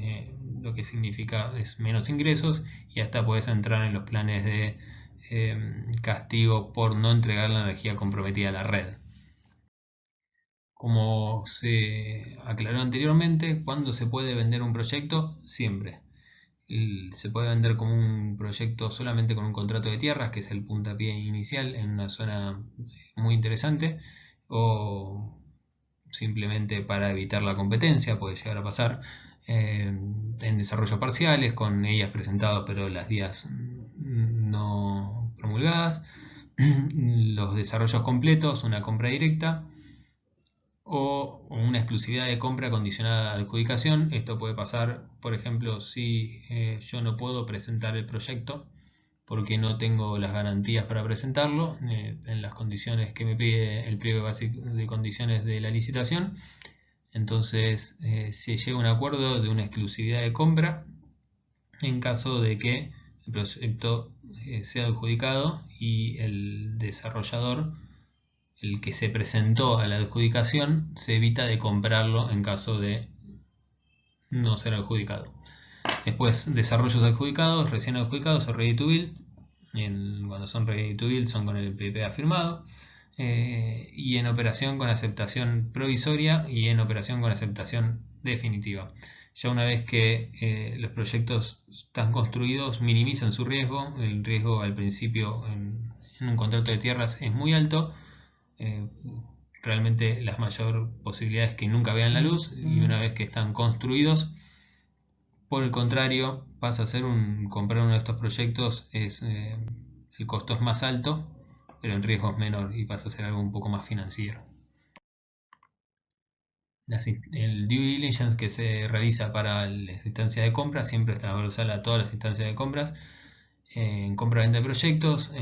lo que significa es menos ingresos y hasta puedes entrar en los planes de castigo por no entregar la energía comprometida a la red. Como se aclaró anteriormente, ¿cuándo se puede vender un proyecto? Siempre. Se puede vender como un proyecto solamente con un contrato de tierras, que es el puntapié inicial en una zona muy interesante, o simplemente para evitar la competencia, puede llegar a pasar, en desarrollos parciales, con ellas presentados pero las días no promulgadas, los desarrollos completos, una compra directa, o una exclusividad de compra condicionada a adjudicación. Esto puede pasar, por ejemplo, si yo no puedo presentar el proyecto porque no tengo las garantías para presentarlo en las condiciones que me pide el pliego básico de condiciones de la licitación. Entonces se llega a un acuerdo de una exclusividad de compra en caso de que el proyecto sea adjudicado y el desarrollador, el que se presentó a la adjudicación, se evita de comprarlo en caso de no ser adjudicado. Después, desarrollos adjudicados, recién adjudicados o ready to build. Cuando son ready to build son con el PPA firmado. Y en operación con aceptación provisoria y en operación con aceptación definitiva. Ya una vez que los proyectos están construidos, minimizan su riesgo. El riesgo al principio en un contrato de tierras es muy alto. Realmente la mayor posibilidad es que nunca vean la luz, y una vez que están construidos, por el contrario, pasa a ser comprar uno de estos proyectos, el costo es más alto, pero el riesgo es menor y pasa a ser algo un poco más financiero. El due diligence que se realiza para las instancias de compra siempre es transversal a todas las instancias de compras. En compra-venta de proyectos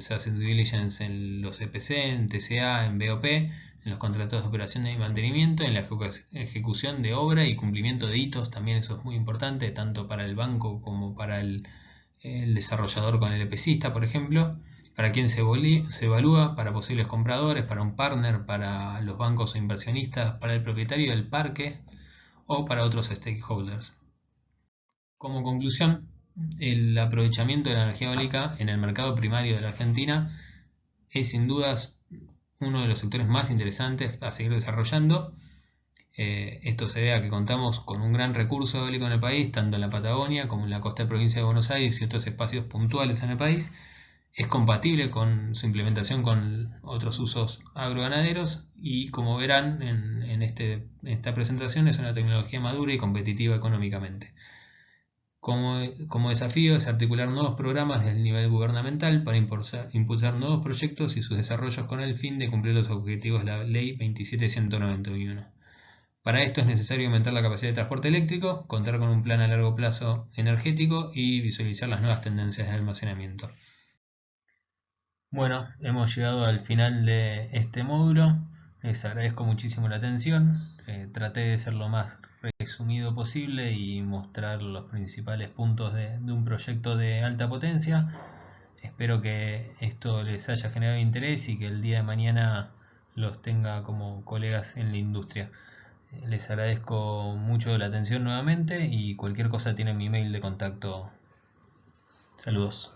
se hace due diligence en los EPC, en TCA, en BOP, en los contratos de operación y mantenimiento, en la ejecución de obra y cumplimiento de hitos. También eso es muy importante, tanto para el banco como para el desarrollador con el EPCista, por ejemplo. Para quién se evalúa, para posibles compradores, para un partner, para los bancos o inversionistas, para el propietario del parque o para otros stakeholders. Como conclusión, el aprovechamiento de la energía eólica en el mercado primario de la Argentina es sin dudas uno de los sectores más interesantes a seguir desarrollando. Esto se debe a que contamos con un gran recurso eólico en el país, tanto en la Patagonia como en la costa de provincia de Buenos Aires y otros espacios puntuales en el país. Es compatible con su implementación con otros usos agroganaderos y, como verán en esta presentación, es una tecnología madura y competitiva económicamente. Como desafío es articular nuevos programas del nivel gubernamental para impulsar nuevos proyectos y sus desarrollos con el fin de cumplir los objetivos de la Ley 27191. Para esto es necesario aumentar la capacidad de transporte eléctrico, contar con un plan a largo plazo energético y visualizar las nuevas tendencias de almacenamiento. Bueno, hemos llegado al final de este módulo. Les agradezco muchísimo la atención. Traté de ser lo más resumido posible y mostrar los principales puntos de un proyecto de alta potencia. Espero que esto les haya generado interés y que el día de mañana los tenga como colegas en la industria. Les agradezco mucho la atención nuevamente y cualquier cosa tienen mi mail de contacto. Saludos.